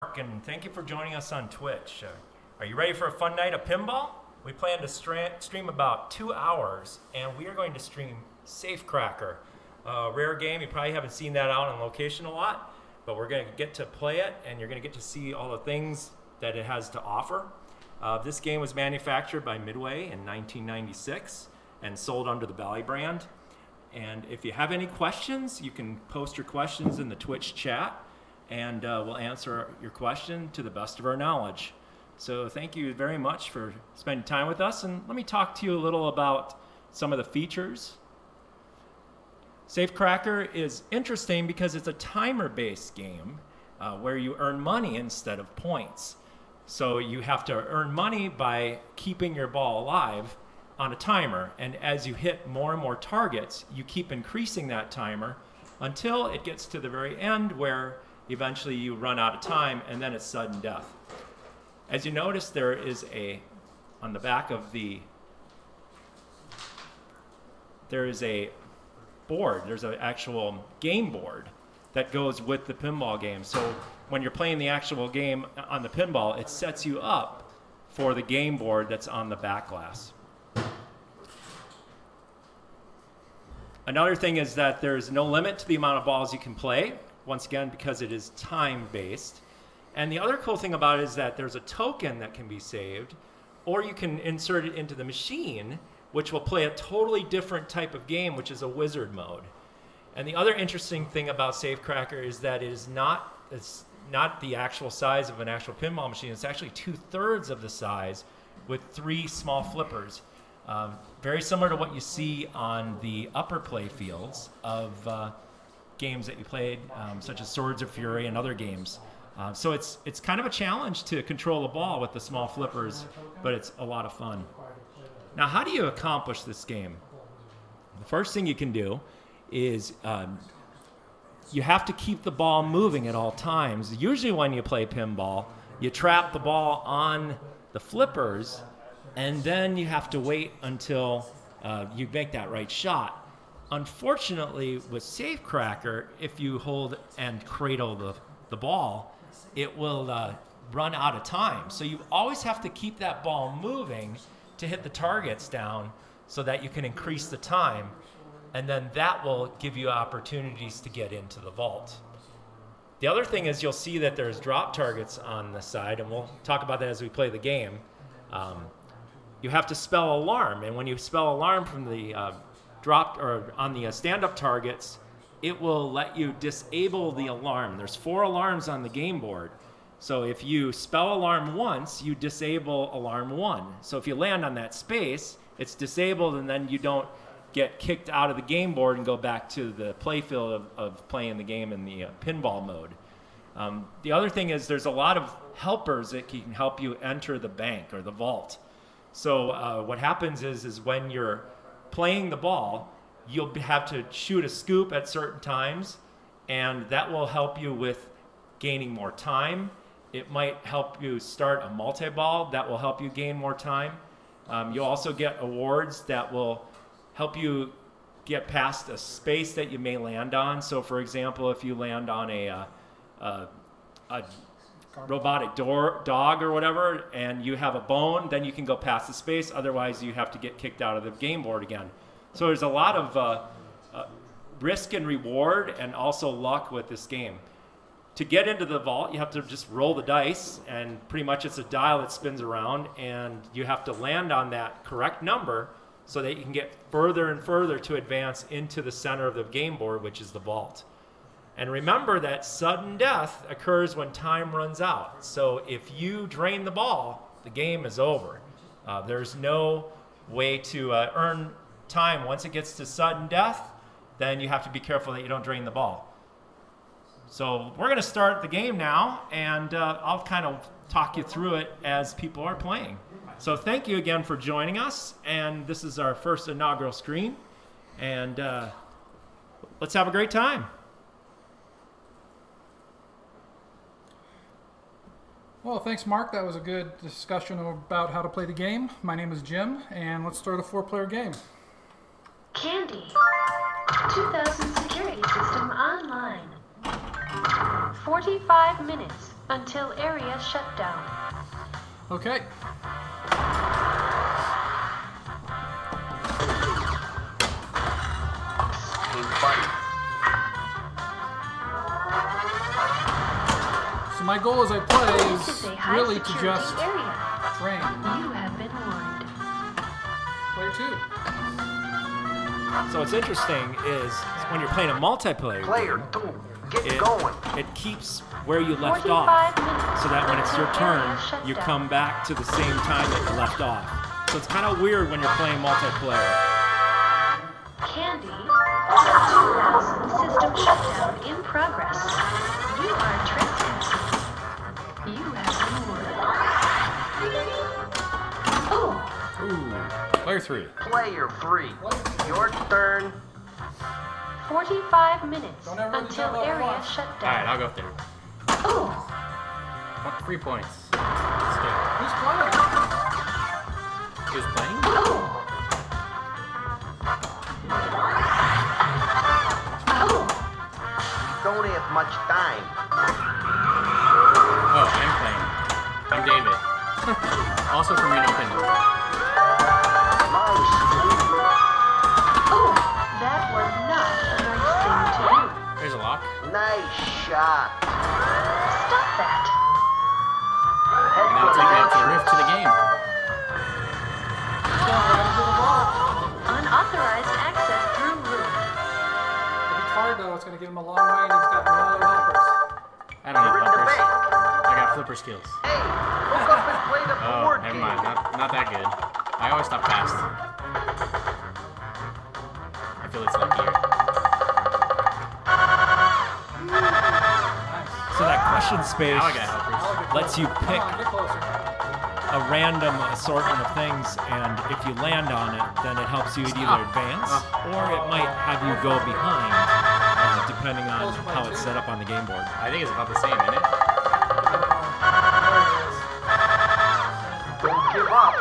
And thank you for joining us on Twitch. Are you ready for a fun night of pinball? We plan to stream about 2 hours, and we are going to stream Safecracker. Rare game, you probably haven't seen that out on location a lot, but we're going to get to play it, and you're going to get to see all the things that it has to offer. This game was manufactured by Midway in 1996 and sold under the Bally brand. And if you have any questions, you can post your questions in the Twitch chat, and we'll answer your question to the best of our knowledge. So thank you very much for spending time with us, and let me talk to you a little about some of the features. Safecracker is interesting because it's a timer-based game where you earn money instead of points. So you have to earn money by keeping your ball alive on a timer, and as you hit more and more targets, you keep increasing that timer until it gets to the very end where eventually you run out of time, and then it's sudden death. As you notice, there is on the back of there is a board. There's an actual game board that goes with the pinball game. So when you're playing the actual game on the pinball, it sets you up for the game board that's on the back glass. Another thing is that there's no limit to the amount of balls you can play, once again, because it is time-based. And the other cool thing about it is that there's a token that can be saved, or you can insert it into the machine, which will play a totally different type of game, which is a wizard mode. And the other interesting thing about Safecracker is that it's not the actual size of an actual pinball machine. It's actually 2/3 of the size with 3 small flippers. Very similar to what you see on the upper play fields of games that you played, such as Swords of Fury and other games. So it's kind of a challenge to control the ball with the small flippers, but it's a lot of fun. Now, how do you accomplish this game? The first thing you can do is you have to keep the ball moving at all times. Usually when you play pinball, you trap the ball on the flippers, and then you have to wait until you make that right shot. Unfortunately, with Safecracker, if you hold and cradle the ball, it will run out of time. So you always have to keep that ball moving to hit the targets down so that you can increase the time, and then that will give you opportunities to get into the vault. The other thing is you'll see that there's drop targets on the side, and we'll talk about that as we play the game. You have to spell alarm, and when you spell alarm from the on the stand-up targets, it will let you disable the alarm. There's 4 alarms on the game board. So if you spell alarm once, you disable alarm 1. So if you land on that space, it's disabled, and then you don't get kicked out of the game board and go back to the playfield of playing the game in the pinball mode. The other thing is there's a lot of helpers that can help you enter the bank or the vault. So what happens is when you're playing the ball, you'll have to shoot a scoop at certain times, and that will help you with gaining more time. It might help you start a multi-ball that will help you gain more time. You'll also get awards that will help you get past a space that you may land on. So for example, if you land on a robotic dog or whatever, and you have a bone, then you can go past the space. Otherwise, you have to get kicked out of the game board again. So there's a lot of risk and reward, and also luck with this game. To get into the vault, you have to just roll the dice, and pretty much it's a dial that spins around, and you have to land on that correct number so that you can get further and further to advance into the center of the game board, which is the vault. And remember that sudden death occurs when time runs out. So if you drain the ball, the game is over. There's no way to earn time. Once it gets to sudden death, then you have to be careful that you don't drain the ball. So we're going to start the game now, and I'll kind of talk you through it as people are playing. So thank you again for joining us, and this is our first inaugural screen, and let's have a great time. Well, thanks, Mark. That was a good discussion about how to play the game. My name is Jim, and let's start a 4-player game. Candy. 2000 security system online. 45 minutes. until area shutdown. Okay. So my goal as I play This is is a high really to security just area. train. You have been warned. Player 2. So what's interesting is when you're playing a multiplayer Player game, 2, get going. it keeps where you left 45 off, minutes so that when it's your until turn, area shutdown. you come back to the same time that you left off. So it's kind of weird when you're playing multiplayer. Candy, 2000 system shutdown in progress. You are trespassing. You have been warned. Oh, Ooh. Player 3. Player 3, your turn. 45 minutes Don't ever until jump out area once. shutdown. Alright, I'll go third. Oh, 3 points. Let's go. Who's playing? Who's playing? oh, oh. Don't have much time. Oh, I'm playing. I'm David. Also from RenoPinball. Nice. Oh, that was not a nice thing to do. There's a lock. Nice shot. Stop that. Head And for that'll take me up to the the roof to the game. Unauthorized access through roof. It'll be hard though. It's going to give him a long way, and he's got no helpers. I don't need Ring the helpers. bank. I got flipper skills. Hey, look up and play the Oh, board never game. mind. Not that good. I always stop fast. I feel it's luckier. So that question space Now I got helpers. lets you pick Come on, get closer. a random assortment of things, and if you land on it, then it helps you either advance or it might have you go behind, depending on how it's set up on the game board. I think it's about the same, isn't it? Don't give up.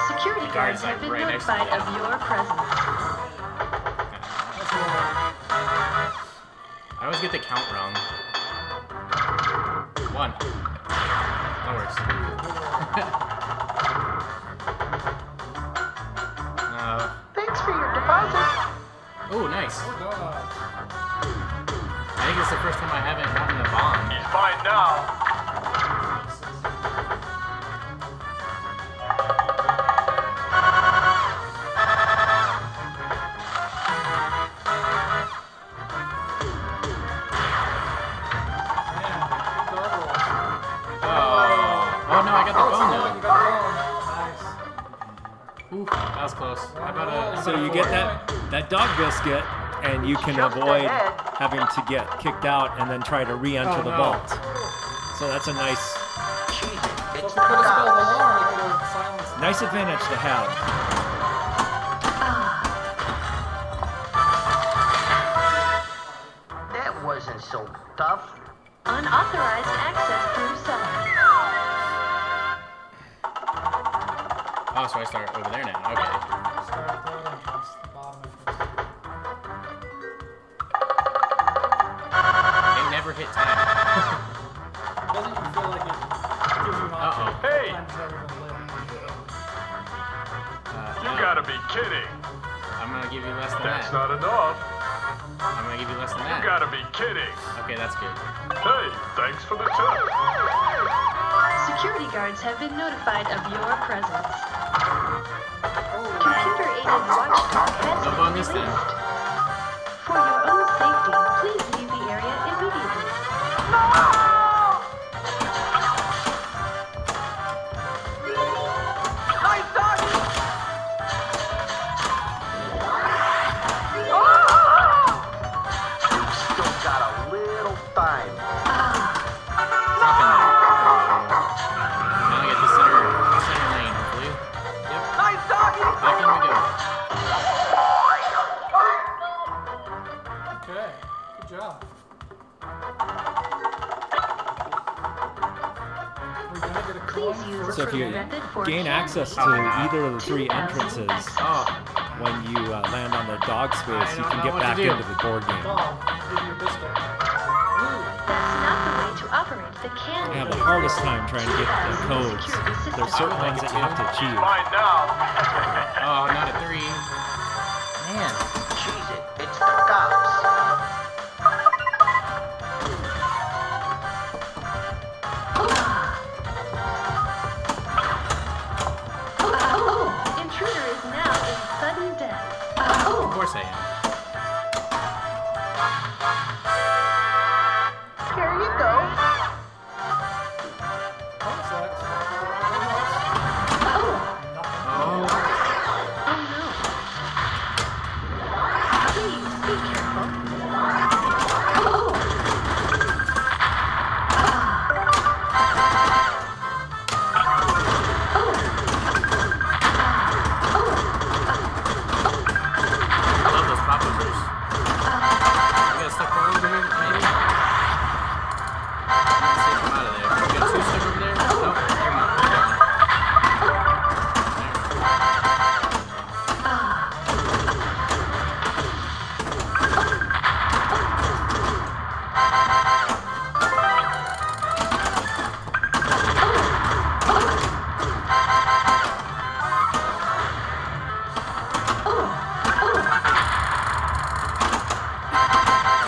Security guard's, guards have been right next to notified me. of your presence. I always get the count wrong. 1. That works. Thanks for your deposit. Oh, nice. Oh, God. I think it's the first time I haven't gotten the bomb. He's fine now. Man, good gargoyles. Oh no, I got the Oh, bone you though. got the bone. Nice. Ooh, that was close. How about a... So you get that dog biscuit, and you can Jumped avoid ahead. having to get kicked out and then try to re-enter Oh, the no. vault. So that's a nice Cheating. So It's if you could have spelled not. alarm, you could have silenced. nice advantage to have. That wasn't so tough. Unauthorized access through cellar. Oh, so I start over there now. Okay. Start at the entrance, the bottom entrance. It never hit time. It doesn't even feel like it gives you an option. Uh-oh. Hey! Time's never been lit. You gotta be kidding. I'm gonna give you less than That's that. not enough. I'm gonna give you less than You that. gotta be kidding. Okay, that's good. Hey, thanks for the tip. Security guards have been notified of your presence. Oh, Computer-aided watchdog has No been bonus then. released. For your own safety, please leave the area immediately. Nice doggy. You still got a little time. Drop in there. Now I get the center lane, hopefully. Yep. Nice doggy. Back in we go. okay. Good job. We're gonna get a Please coin use for So if you method for gain candy. access to Oh, yeah. either of the 3 2,000 entrances, access. Oh, when you land on the dog space, I you don't can know get what to back do. into the board game. dog. Give you a biscuit. Woo. That's not the way to operate The candy I have the is hardest missing time trying to get the 2,000 codes. security system There's certain points. ones that you have to achieve. Mine now. Oh, not a 3. Man. Cheese it. It's the cops. Intruder is now in sudden death. Of course I am. Here you go. Oh. Oh no. Please be careful. I love those pop movers. You got stuck over here, maybe? Let's see if I'm out of there. You got 2 stuck over there? Nope. Never mind. They're gone.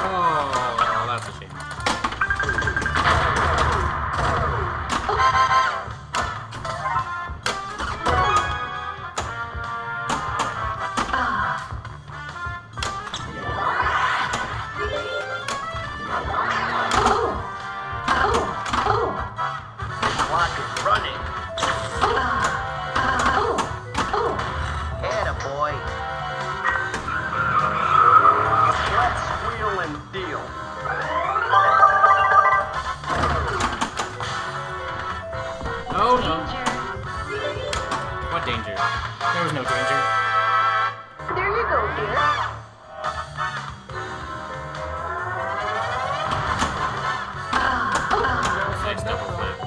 Oh, that's a shame. Clock is running. Atta boy. Let's wheel and deal. Oh, no. Danger. What danger? There was no danger. There you go, dear. Nice double flip.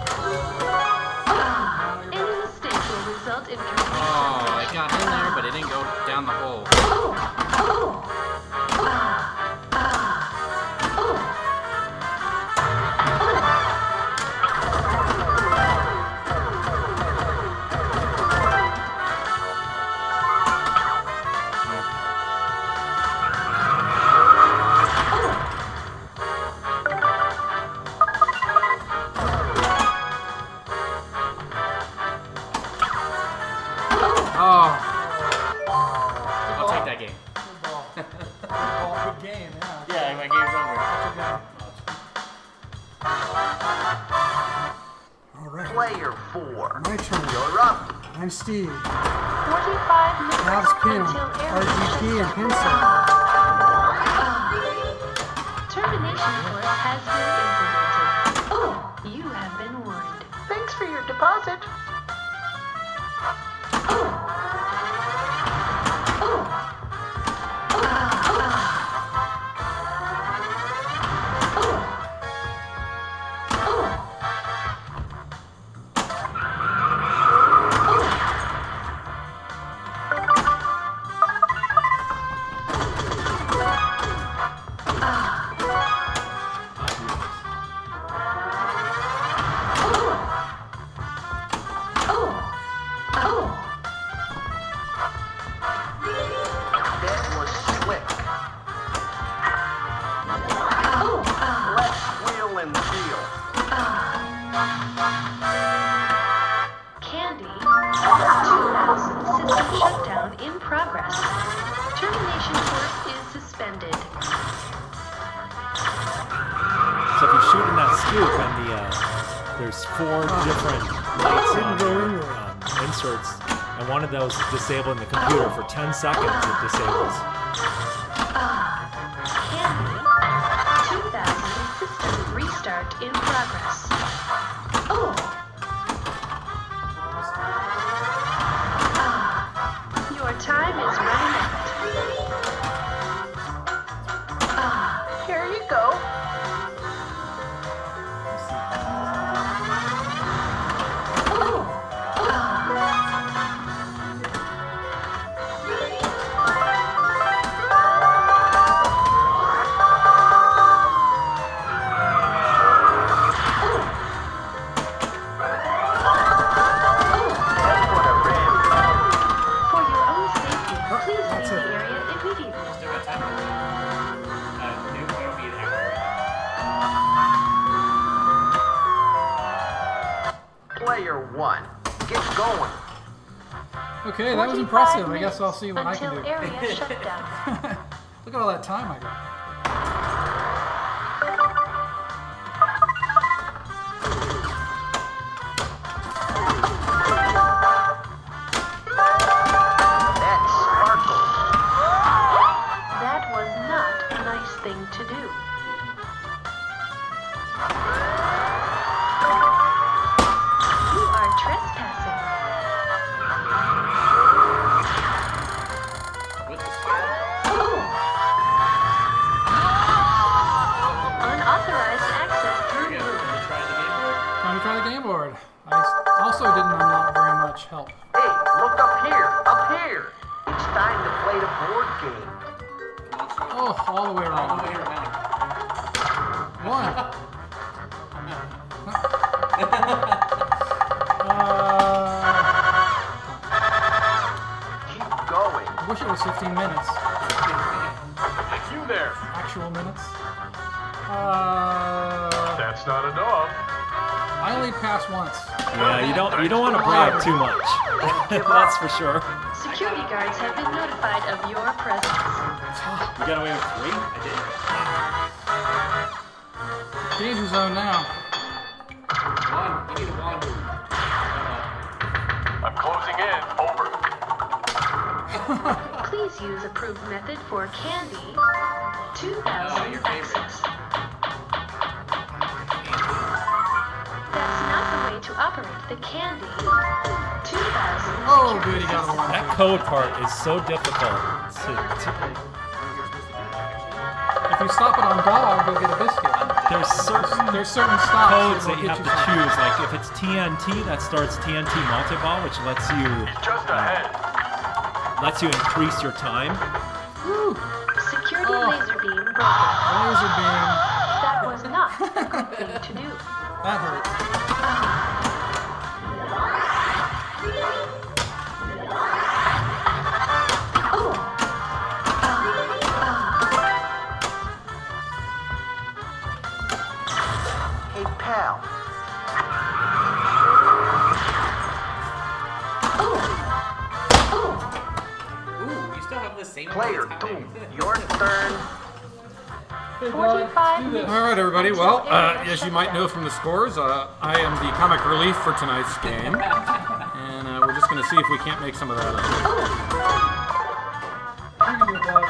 Any mistake will result in Oh, it got in there, but it didn't go down the hole. Oh, I'll take that game. Good ball. Good ball. Good game. Yeah. Yeah, my game's over. All right. Player 4. My turn. You're up. I'm Steve. 45 minutes Labs Pin, until RGP, and air Pencil. termination force has been implemented. You have been warned. Thanks for your deposit. That was slick. Let's wheel and deal. Candy, 2000 system shutdown in progress. Termination force is suspended. So if you shoot in that scoop and there's 4 different lights Didn't go in there. on inserts, and one of those is disabled in the computer for 10 seconds. It disables. Candy, 2000 system restart in progress. Your time is running out. Here you go. Player 1, get going. Okay, that was 45 impressive. I guess I'll see what I can until do. area shutdown. Look at all that time I got. That sparkles. That was not a nice thing to do. You are trespassing. With the spider. Unauthorized access through Yeah, roof. we're gonna try the game board. Time to try the game board. I also didn't unlock very much help. Hey, look up here, up here. It's time to play the board game. Oh, all the way All around. the way around. One. Keep going. I wish it was 15 minutes. You there. Actual minutes. That's not enough. I only passed once. Yeah, you don't want to brag too much. That's for sure. Security guards have been notified of your presence. You got away with 3? I Danger zone now. One. You need a one. I'm closing in. Over. Please use approved method for candy. Oh, 2000 your favorite. access. That's not the way to operate the candy. 2000 Oh, security good, he got a one. That code part is so difficult to If you stop it on dog, you'll get a biscuit. there's certain stops codes will that you get have to something. choose. Like if it's TNT, that starts TNT multi-ball, which lets you Just ahead. increase your time. Security Oh. laser beam broken. Laser beam. That was not a good thing to do. That hurt. Hey, pal. Ooh, you still have the same Player time. 2, your turn. Hey, dog, 45 do this. minutes. All right, everybody. Well, as you might know from the scores, I am the comic relief for tonight's game, and we're just going to see if we can't make some of that up. You can do it, dog.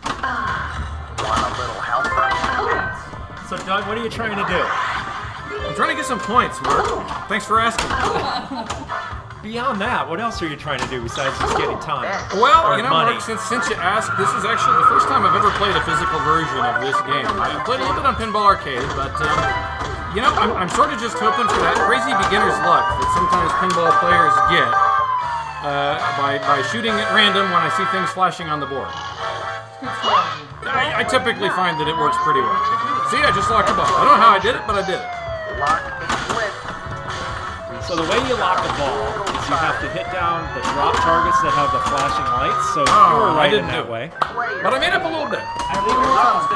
Want a little helper? So Doug, what are you trying to do? I'm trying to get some points, Mark. Thanks for asking. Beyond that, what else are you trying to do besides just getting time? Well, Or you know, money. Mark, since you asked, this is actually the first time I've ever played a physical version of this game. I played a little bit on Pinball Arcade, but, you know, I'm sort of just hoping for that crazy beginner's luck that sometimes pinball players get by shooting at random when I see things flashing on the board. I typically find that it works pretty well. See, I just locked the ball. I don't know how I did it, but I did it. Lock and flip. So the way you lock the ball is you have to hit down the drop targets that have the flashing lights. So you were I right in didn't that do way. it. Player But I made up a little bit.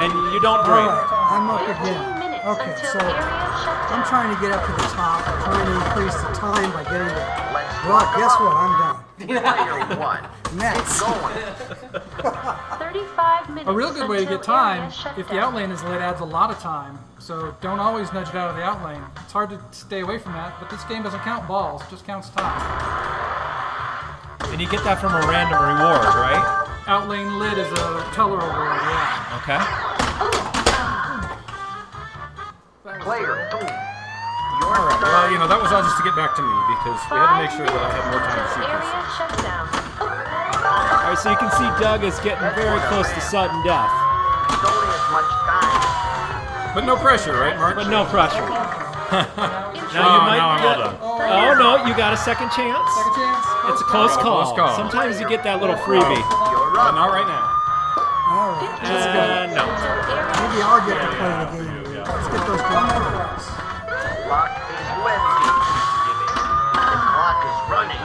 And you don't All break. right, I'm up 15 again. minutes Okay, until so area shutdown. I'm trying to get up to the top. I'm trying to increase the time by getting there. Let's Well, lock 'em guess up. what? I'm done. Player 1, Next. going. 35 minutes A real good way to get until time, area if the shutdown. outlane is lit, adds a lot of time. So don't always nudge it out of the outlane. It's hard to stay away from that, but this game doesn't count balls, it just counts time. And you get that from a random reward, right? Outlane lit is a teller reward, yeah. Okay. Player 2, your All right. turn. Well, you know, that was all just to get back to me because we had to make sure that I had more time to Until shoot this. area shutdown. All right, so you can see Doug is getting very close to sudden death. Don't have much time. But no pressure, right, Mark? But no pressure. Now Now you might now I'm get. all done. Oh no, you got a second chance. second chance. It's a close call. Close call. Sometimes you get that little freebie. You're But up. not right now. All All right, let's go. No. Maybe I'll get to play the game. Let's get those drawings. Clock is lifting. The clock is running.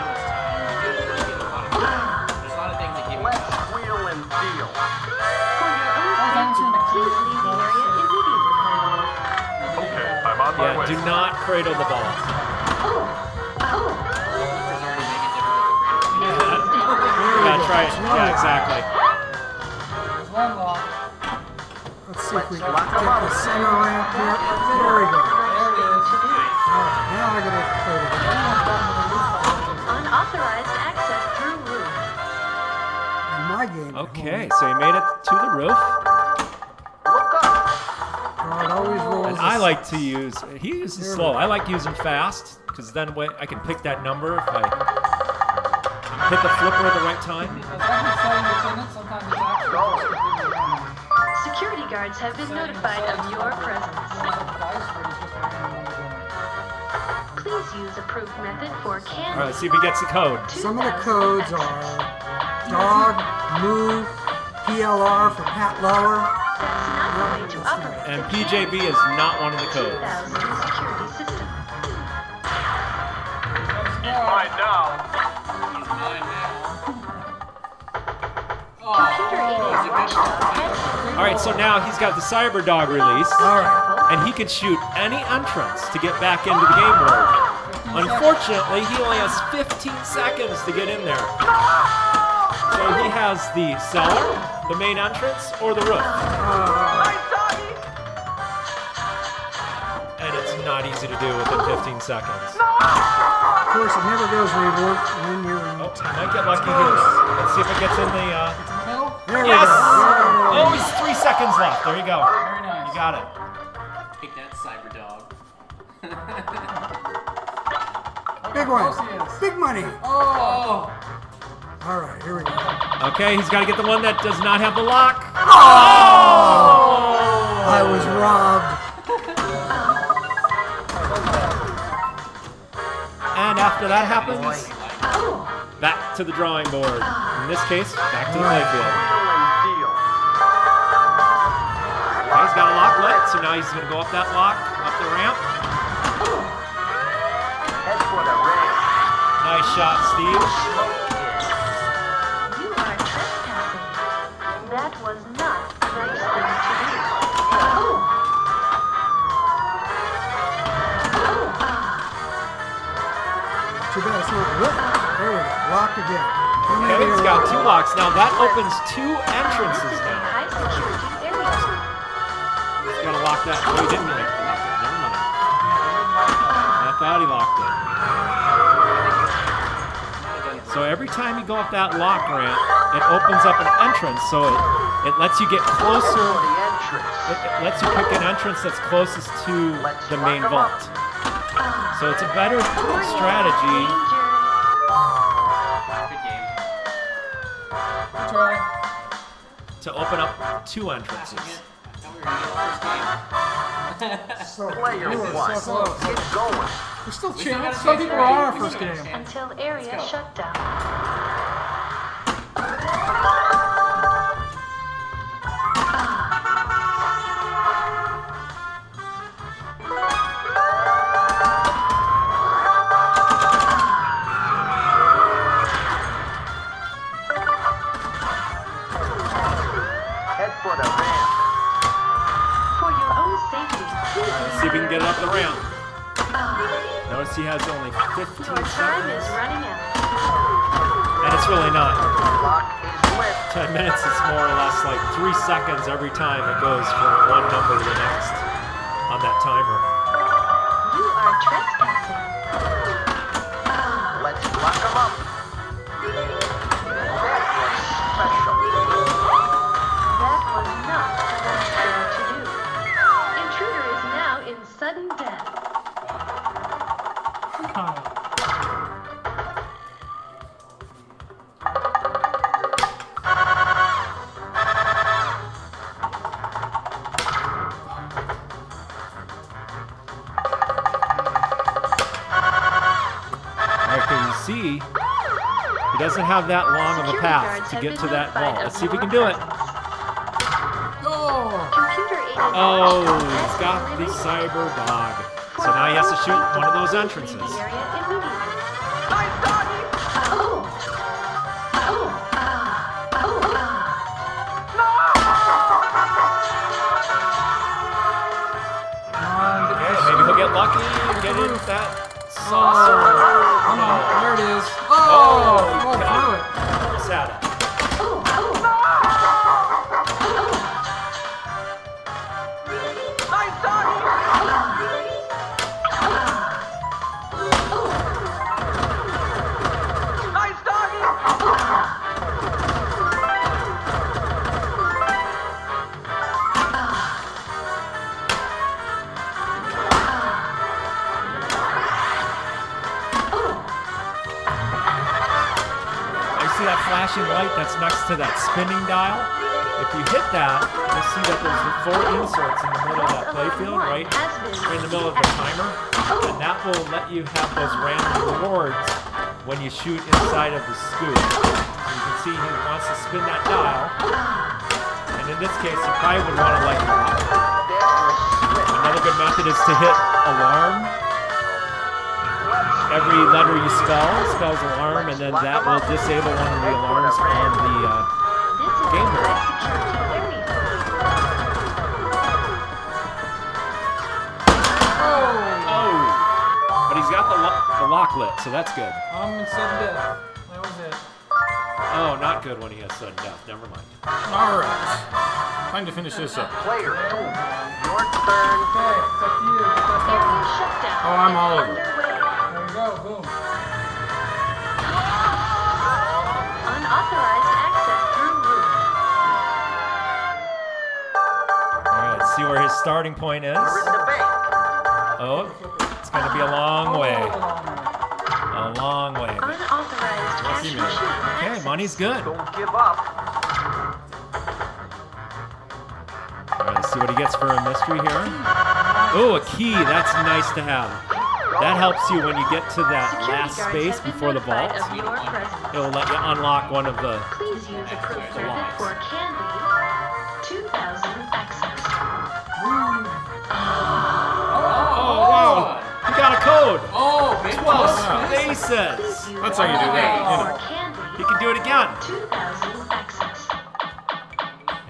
There's a lot of things that give you Let's wheel and feel. For your own safety, please leave the area immediately. Okay, I'm on my Yeah, way. do not cradle the ball. Yeah, try it. Yeah, exactly. There's one lock. Let's see if we can get the center ramp here. There we go. There it is. All right, now I gotta play the game. Unauthorized access through roof. And my game. at Okay, home. so he made it to the roof. Look up. God always rolls. And a I like six. to use, he uses slow. I like using fast, because then I can pick that number if I hit the flipper at the right time. As long as setting within it, sometimes it's actually just completely random. Security guards have been notified of your presence. Please use approved method for All candy. right, let's see if he gets the code. Some of the codes are dog, moo, PLR for Pat Lower. That's not the way to operate And the PJB is not one of the codes. 2000 security system. Mine now. Computer aided watchdog has All right, so now he's got the Cyber Dog release, All right. and he can shoot any entrance to get back into the game world. Unfortunately, he only has 15 seconds to get in there. So he has the cellar, the main entrance, or the roof. And it's not easy to do within 15 seconds. Of course, it never goes reward when you're in Oh, time. might get lucky here. Let's see if it gets in the. Middle? There Yes! we go. Oh, he's 3 seconds left. There you go. Very nice. You got it. Take that, cyber dog. Big Close he one. is. Big money. Oh! All right, here we go. Okay, he's got to get the one that does not have the lock. I was robbed. And after that happens, back to the drawing board. In this case, back to the playfield. Wheel and feel. Okay, he's got a lock lit, so now he's going to go up that lock, up the ramp. Head for the ramp. Nice shot, Steve. You are trespassing. That was not the nice thing to do. Too bad it's not lit. There we go. Lock again. Okay, he's got 2 locks. Now that opens 2 entrances This is a now. high security area. He's got to lock that. Oh, he didn't lock that. Never mind. I thought he locked it. So every time you go up that lock ramp, it opens up an entrance, so it lets you get closer. For the entrance. It lets you pick an entrance that's closest to the main vault. So it's a better strategy Danger. Good game. Good try. to open up 2 entrances. I thought we were gonna get the first game. So, Player you were one. so close. Get going. We're still still cheating. gotta Some say people it's are on our right. first We game. still got a chance. Until area Let's go. shut down. Head for the ramp. For your own safety, please Let's see if we can get it up the ramp. Notice he has only 15 your time is seconds. running out. And it's really not. Clock is lit. 10 minutes is more or less like 3 seconds every time it goes from one number to the next on that timer. You are trespassing. Let's lock them up. That was special. That was not the right thing to do. Intruder is now in sudden death. Alright, can you see? He doesn't have that long of a path to get to that vault. Let's see if we can do it. Oh, he's got the cyber dog. So now he has to shoot one of those entrances. Leave the area immediately. Okay, maybe he'll get lucky and get in that saucer. Come on, there it is. Oh, fall through it. Sad. Flashing light that's next to that spinning dial. If you hit that, you'll see that there's 4 inserts in the middle of that playfield, right in the middle of the timer, and that will let you have those random rewards when you shoot inside of the scoop. So you can see he wants to spin that dial, and in this case, you probably would want to light it up. Another good method is to hit alarm. Every letter you spells alarm, and then that will disable one of the alarms on the game board. Oh! But he's got the lock lit, so that's good. Sudden death. That was it. Oh, not good when he has sudden death. Never mind. All right. Time to finish this up. Player 2, your turn. Okay, it's up to you. Get that Area button. shutdown. Oh, I'm all over. Underway. There you go. Boom. Unauthorized access through roof. All right, let's see where his starting point is. You're in the bank. Oh, it's going to be a long way. A long way. Unauthorized cash minute. machine Okay, access. money's good. Don't give up. All right, let's see what he gets for a mystery here. Oh, a key. That's nice to have. That helps you when you get to that Security last guards space have been before the vault. notified of your presence. It will let you unlock one of the... Please use approved The method locks. for Candy 2000 access. Oh, wow. He got a code. Oh, big 12 Please spaces. use That's how you do that, you for know. Candy He can do it again. 2000 access.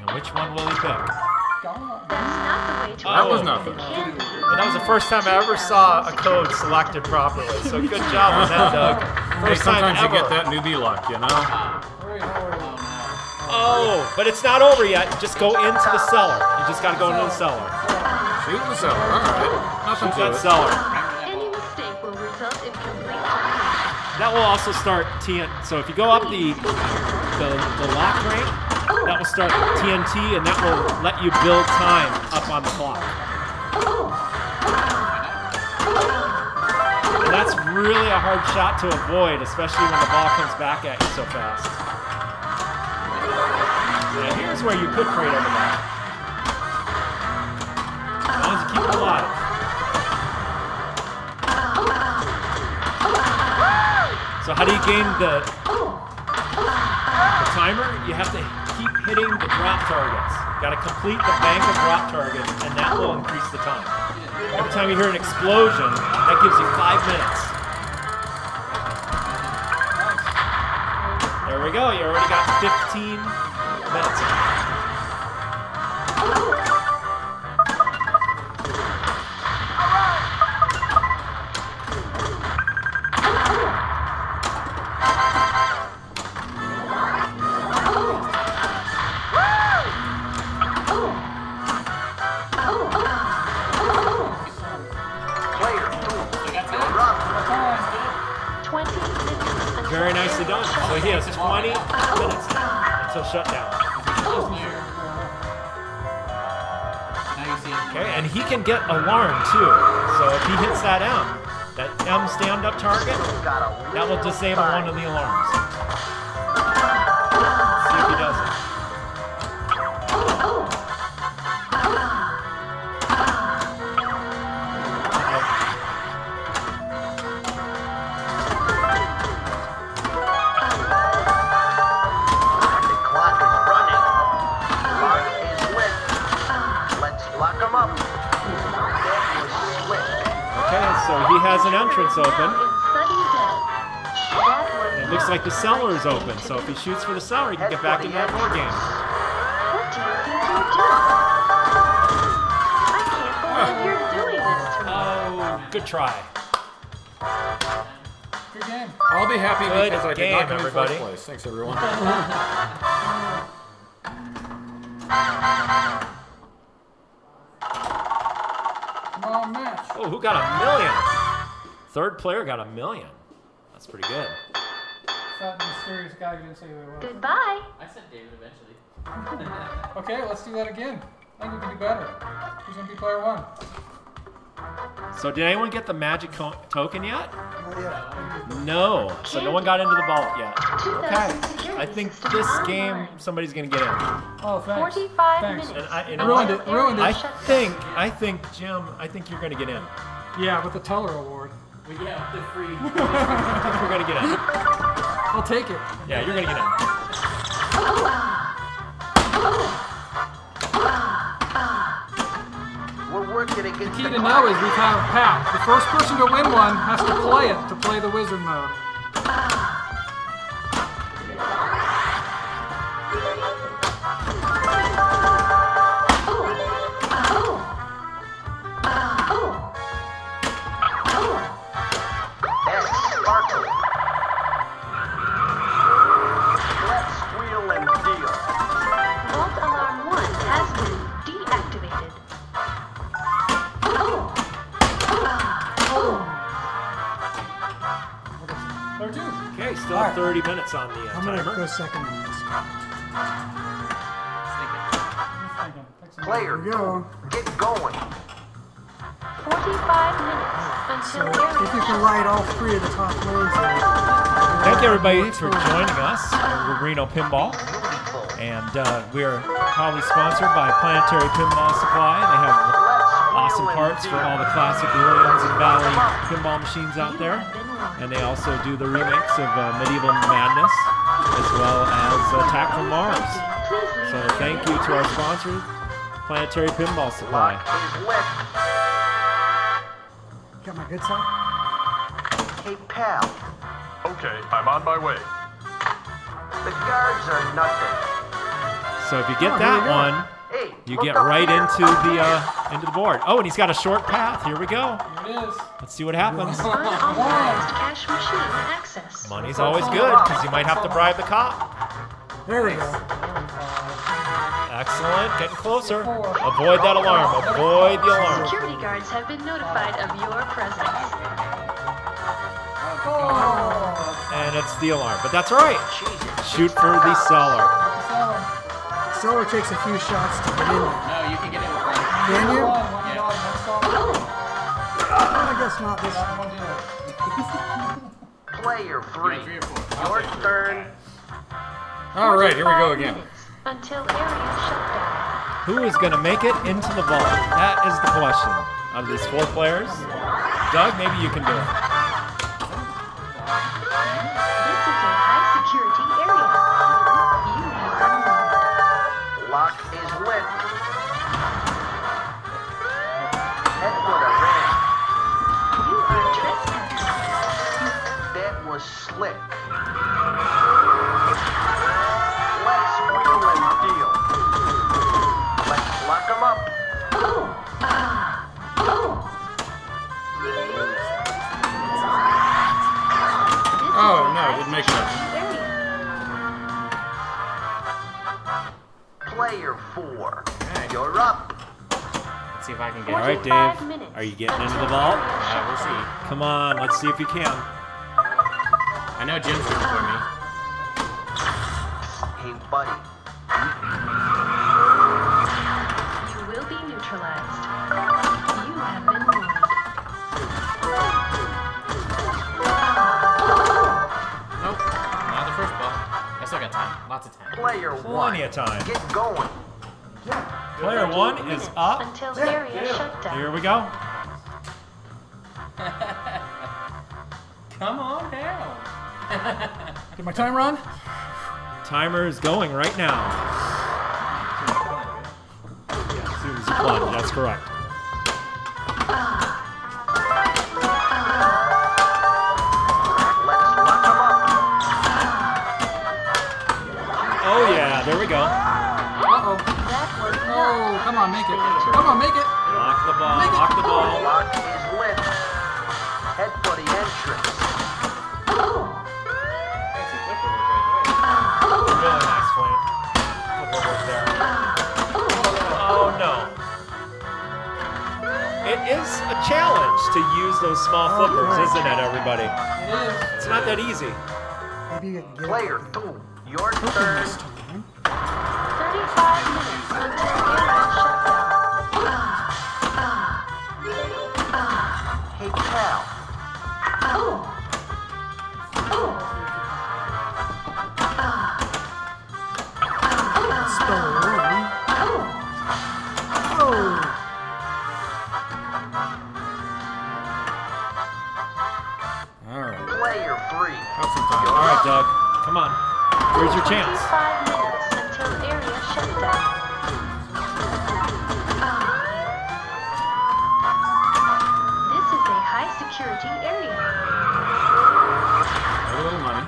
And which one will he pick? That's not the way to That was open nothing. Candy. And that was the first time I ever saw a code selected properly. So good job on that, Doug. Hey, First time sometimes you ever. get that newbie luck, you know? Oh, but it's not over yet. Just go into the cellar. You just got to go into the cellar. Shoot in the cellar. All right. Nothing Shoot to that it. cellar. Any mistake will result in complete termination. That will also start TNT. So if you go up the lock rank, that will start TNT, and that will let you build time up on the clock. And that's really a hard shot to avoid, especially when the ball comes back at you so fast. Now here's where you could create over that. As long as you keep it alive. So how do you gain the timer? You have to keep hitting the drop targets. Got to complete the bank of drop targets, and that will increase the time. Every time you hear an explosion, that gives you 5 minutes. There we go. You already got 15 minutes. Player 2, you're up. 20 minutes. Very nicely done. So he has 20 minutes now until shutdown. Okay, and he can get alarm too. So if he hits that M stand-up target, Got a that will little disable time. one of the alarms. Let's see if he does it. The clock is running. Clock is lit. Let's has an entrance Intruder is open. now in sudden death. That was It looks not like the the cellar right is thing open, to so if do. he shoots for the cellar, he can get back in that board game. What do you think you're doing? I can't believe you're doing this to me. Oh, good try. Good game. I'll be happy Good because I did game, not come in everybody. first place. Thanks, everyone. Come on, match. Oh, who got $1 million? Third player got $1 million. That's pretty good. That mysterious guy who didn't say who he was. Goodbye. I said David eventually. Okay, let's do that again. I think we can do better. Who's going to be player one? So did anyone get the magic token yet? Not yet. No. So no one got into the vault yet. 2,000 Okay. securities I think still this online. game somebody's gonna get in. Oh, thanks. 45 Thanks. minutes. And I, you know, Ruined it. Ruined I it. think Jim, I think you're gonna get in. Yeah, with the Teller Award. Well, yeah, the free. I think you're gonna get in. I'll take it. Yeah, you're gonna get in. We're working against The key the to know is we have a pack. The first person to win one has to play the wizard mode. That's sparkle. Let's wheel and deal. Vault alarm 1 has been deactivated. Player two. Okay, still All right. 30 minutes on the I'm gonna timer. go second on this. Player, Here we go. get going. 45 minutes So until area if you can light all three of the top lanes there. Thank you everybody for joining us. We're RenoPinball, Beautiful. and we are proudly sponsored by Planetary Pinball Supply. They have awesome parts for all the classic Williams and Valley pinball machines out there. And they also do the remix of Medieval Madness, as well as Attack from Mars. So thank you to our sponsors, Planetary Pinball Supply. Lock is lit. Got my good side? Hey, pal. Okay, I'm on my way. The guards are nothing. So if you get Oh, that here we go. one, Hey, you look get up right here. into the board. Oh, and he's got a short path. Here we go. Here it is. Let's see what happens. unauthorized cash machine access. Money's always good because you might have to bribe the cop. There we go. Excellent. Getting closer. Avoid that alarm. Avoid the alarm. Security guards have been notified of your presence. And it's the alarm. But that's all right. Jesus. Shoot for the cellar. Solar takes a few shots to get in there. No, you can get in with one. Can you? One dog, one solo. I guess not this. One deal. Player three. 3 or 4. Your turn. All right, here we go 45 again. minutes until area shutdown. Who is going to make it into the vault? That is the question. Out of these 4 players, Doug, maybe you can do it. This is a high security area. You have been warned. Lock is lit. Headwood ran. You are trespassing. That was slick. Let's wheel and deal. Let's lock 'em up. Oh, no, I didn't make it. Player 4. You're up. Let's see if I can get All right, 45 Dave. minutes Are you getting into the until vault? area Yeah, we'll shutdown. see. Come on, let's see if you can. I know Jim's rooting for me. Hey, buddy. You will be neutralized. You have been warned. Nope, not the first ball. I still got time. Lots of time. Player 1. Plenty of time. Get going. Player 1 is up. Until area shutdown. Here we go. Come on down. Did my time run? Timer is going right now. Yeah, as soon as you plunge, that's correct. Come on, make it. Come on, make it. Lock the ball. Make it. Lock the ball. Lock is lit. Head for the entrance. Really nice flip. Flipper work there. Oh no. It is a challenge to use those small flippers, isn't it, everybody? It is. It's not that easy. Maybe you can get Player it. 2, your Open turn. this time. 35 minutes until area shutdown. Hey, pal. Spell one. Oh. All right. Player 3. Have some time. All right, Doug. Come on. Here's your chance. 35 minutes until area shutdown. This is a high security area. A little money.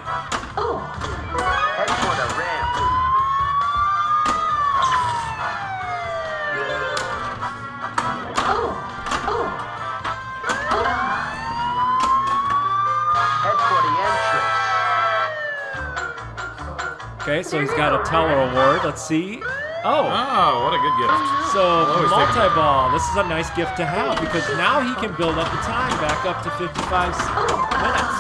Head for the ramp. Head for the entrance. Okay, so he's got a Teller Award. Let's see. Oh, Oh, what a good gift. so always take it. multi-ball. This is a nice gift to have because now he can build up the time back up to 55 minutes.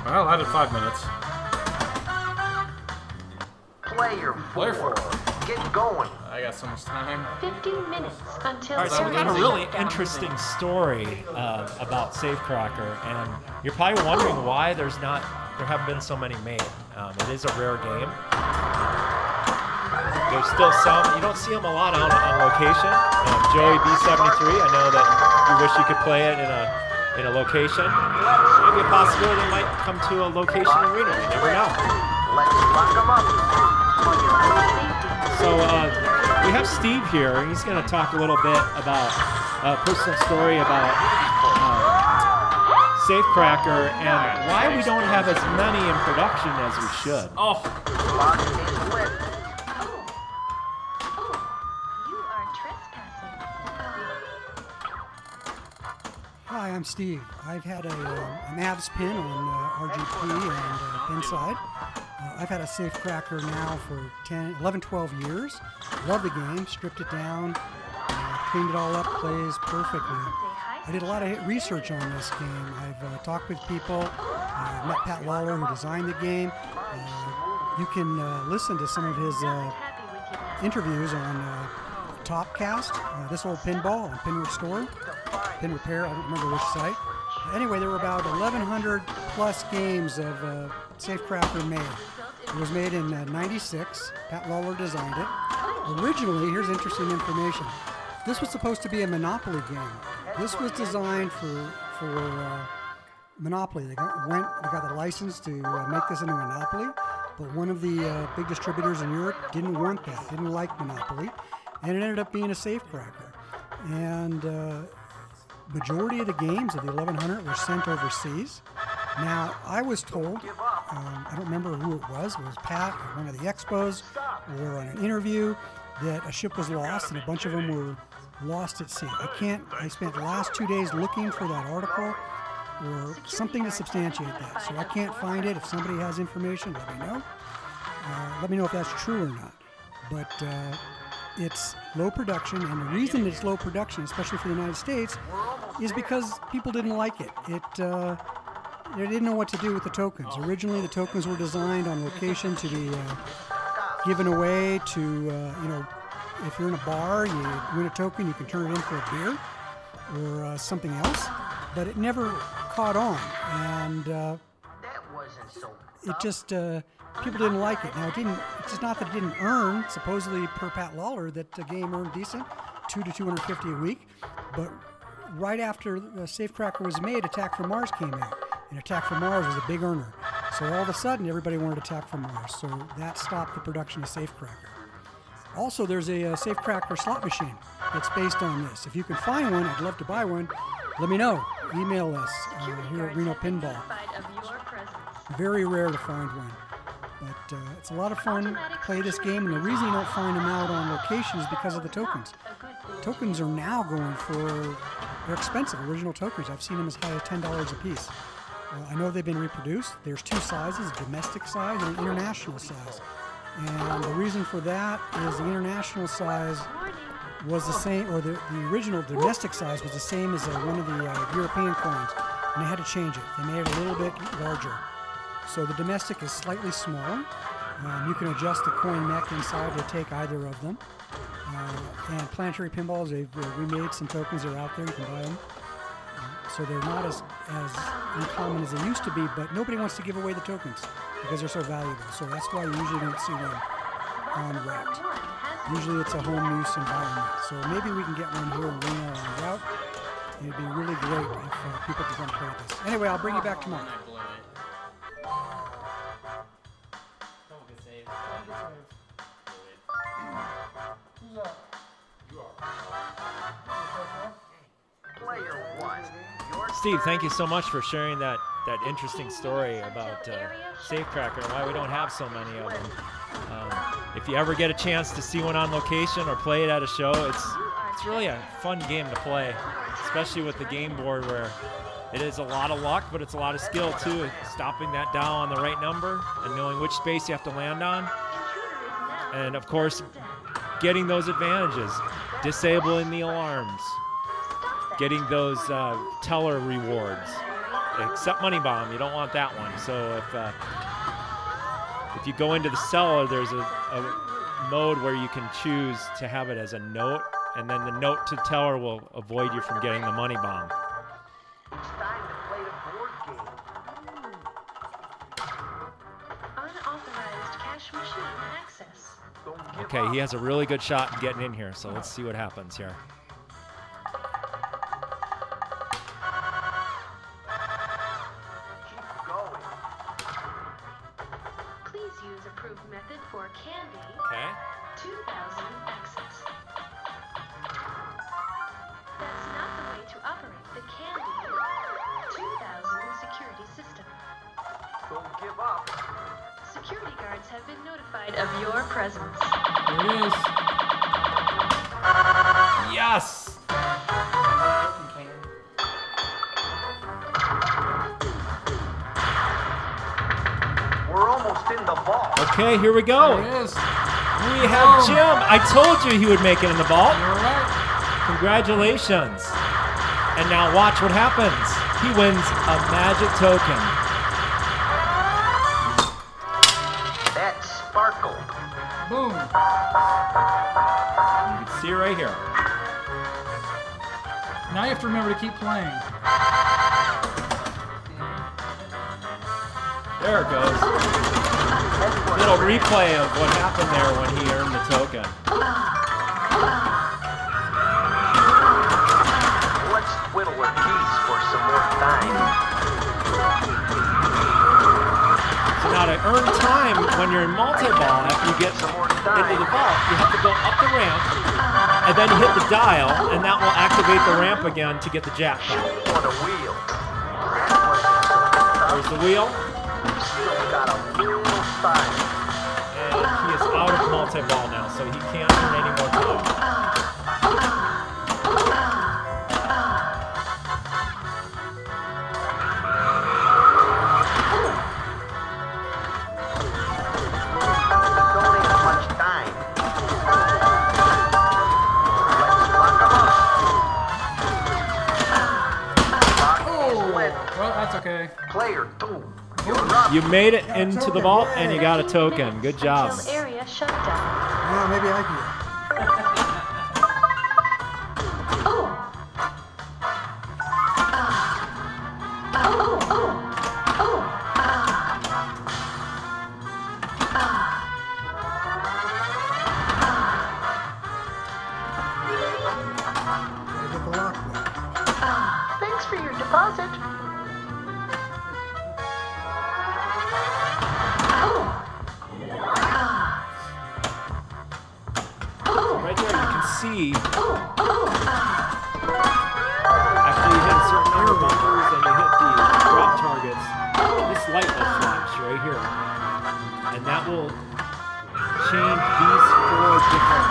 Well, I did 5 minutes. Player 4. Get going. I got so much time. 15 minutes until All right, so we got a area really shutdown. interesting story about Safecracker, and you're probably wondering why there haven't been so many made. It is a rare game. There's still some. You don't see them a lot on location. Joey B73, I know that you wish you could play it in a location. Maybe a possibility it might come to a location in Reno. You never know. Let's lock 'em up. For your own safety. So we have Steve here, and he's going to talk a little bit about a personal story about Safecracker and why we don't have as many in production as we should. Oh, Lock is lit. You are trespassing. Hi, I'm Steve. I've had a Mavs pin on RGP and Pinside. I've had a Safecracker now for 11, 12 years. Love the game, stripped it down, cleaned it all up, plays perfectly. I did a lot of research on this game. I've talked with people, met Pat Lawler who designed the game. You can listen to some of his interviews on Topcast, This Old Pinball on Pin Restore, Pin Repair, I don't remember which site. Anyway, there were about 1,100 plus games of Safecracker made. It was made in '96. Pat Lawler designed it. Originally, here's interesting information. This was supposed to be a Monopoly game. This was designed for Monopoly. They got the license to make this into Monopoly, but one of the big distributors in Europe didn't want that, didn't like Monopoly, and it ended up being a Safecracker. And majority of the games of the 1,100 were sent overseas. Now, I was told, I don't remember who it was Pat at one of the expos or on an interview, that a ship was lost and a bunch of them were lost at sea. I spent the last 2 days looking for that article or something to substantiate that. So I can't find it. If somebody has information, let me know. Let me know if that's true or not. But it's low production, and the reason it's low production, especially for the United States, is because people didn't like it. they didn't know what to do with the tokens. Originally, the tokens were designed on location to be given away to, you know, if you're in a bar, you win a token, you can turn it in for a beer or something else. But it never caught on, and That wasn't so it just people didn't like it. Now it's not that it didn't earn. Supposedly, per Pat Lawler, that the game earned decent, $200 to $250 a week. But right after Safecracker was made, Attack from Mars came out, and Attack from Mars was a big earner. So all of a sudden, everybody wanted Attack from Mars. So that stopped the production of Safecracker. Also, there's a Safecracker slot machine that's based on this. If you can find one, I'd love to buy one. Let me know. Email us here at RenoPinball. Very rare to find one. But it's a lot of fun to play this game, and the reason you don't find them out on location is because of the tokens. Tokens are now going for, they're expensive, original tokens. I've seen them as high as $10 a piece. I know they've been reproduced. There's two sizes, a domestic size and an international size. And the reason for that is the international size was the same, or the original domestic size was the same as one of the European coins, and they had to change it. They made it a little bit larger. So the domestic is slightly smaller. You can adjust the coin neck inside to take either of them. And Planetary Pinballs, we made some tokens that are out there. You can buy them. So they're not as uncommon as they used to be, but nobody wants to give away the tokens because they're so valuable. So that's why you usually don't see them on route. Usually it's a home use environment. So maybe we can get one here in Reno on route. It'd be really great if people could come play this. Anyway, I'll bring you back tomorrow. player one. Steve, thank you so much for sharing that interesting story about Safecracker and why we don't have so many of them. If you ever get a chance to see one on location or play it at a show, it's really a fun game to play, especially with the game board where it is a lot of luck, but it's a lot of skill too, stopping that dial on the right number and knowing which space you have to land on. And of course, getting those advantages, disabling the alarms, getting those teller rewards. Except Money Bomb, you don't want that one. So if you go into the cellar, there's a mode where you can choose to have it as a note, and then the note to teller will avoid you from getting the Money Bomb. It's time to play the board game. Unauthorized cash machine access. Don't give Okay, up. he has a really good shot at getting in here, so let's see what happens here. Keep going. Please use approved method for candy. Okay. 2000 access. That's not the way to operate the candy 2000 security system. Don't give up. Security guards have been notified of your presence. There it is. Yes! We're almost in the vault. Okay, here we go. There it is. We have Jim. I told you he would make it in the vault. You're right. Congratulations. And now watch what happens. He wins a magic token. That sparkled. Boom. You can see it right here. Now you have to remember to keep playing. There it goes. Little replay of what happened there when he earned the token. Let's twiddle her keys for some more time. So now to earn time when you're in multi-ball, after you get into the vault, you have to go up the ramp, and then hit the dial, and that will activate the ramp again to get the jackpot. On a wheel. There's the wheel, Still got a little time. and he is out of multi-ball now, so he can't earn any more time. Don't have much time. Let's lock 'em up. Lock is lit. Well, that's okay. Player You're up. You made it into the vault and you got a token. Good job. Until area shut down. Yeah, maybe I can. Gotta get the lock back. Thanks for your deposit. Right there, you can see after you hit a certain number of bumpers and you hit the drop targets, this light will flash right here. And that will change these 4 different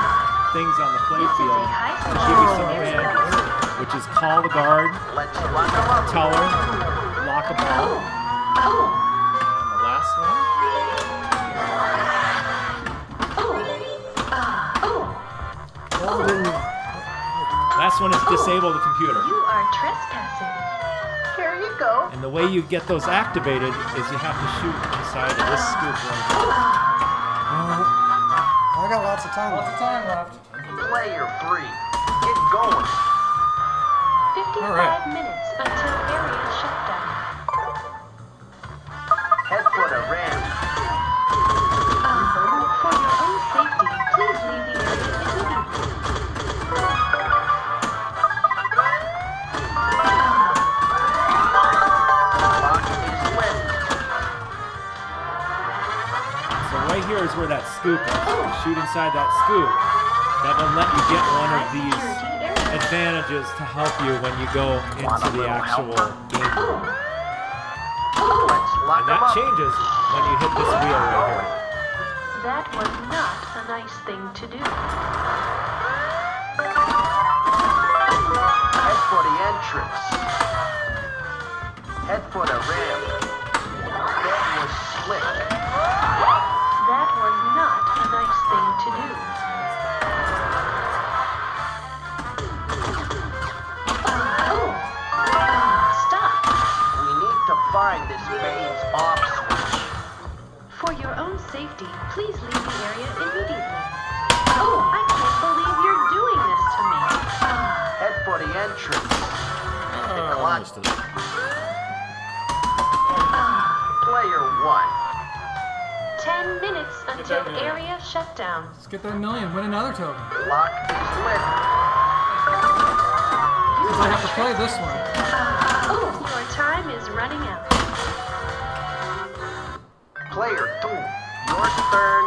things on the play field and give you some advantages, which is call the guard, Let's lock 'em up. teller, lock a ball. And the last one. All in there. Last one is disable the computer. You are trespassing. Here you go. And the way you get those activated is you have to shoot inside of this scoop right here. I got lots of time. Lots of time left. Player 3. Get going. 55 right. minutes until area shut down. Head for the ram. For your own safety, please leave the area immediately. Lock is lit. So right here is where that scoop is. You shoot inside that scoop. That will let you get one of these Security area. advantages to help you when you go into the actual game board. Let's lock And 'em that up. changes when you hit this wheel right here. That was not a nice thing to do. Head for the entrance. Head for the ram. That was slick. That was not a nice thing to do. Stop. We need to find this mains off switch. For your own safety, please leave the area immediately. Oh, I can't believe you're doing this to me. Head for the entrance. Oh, I missed it. Player 1. 10 minutes until area shut down. Let's get that million. Win another token. Lock is lit. Because I have to play this one. Your time is running out. Player 2. Your turn.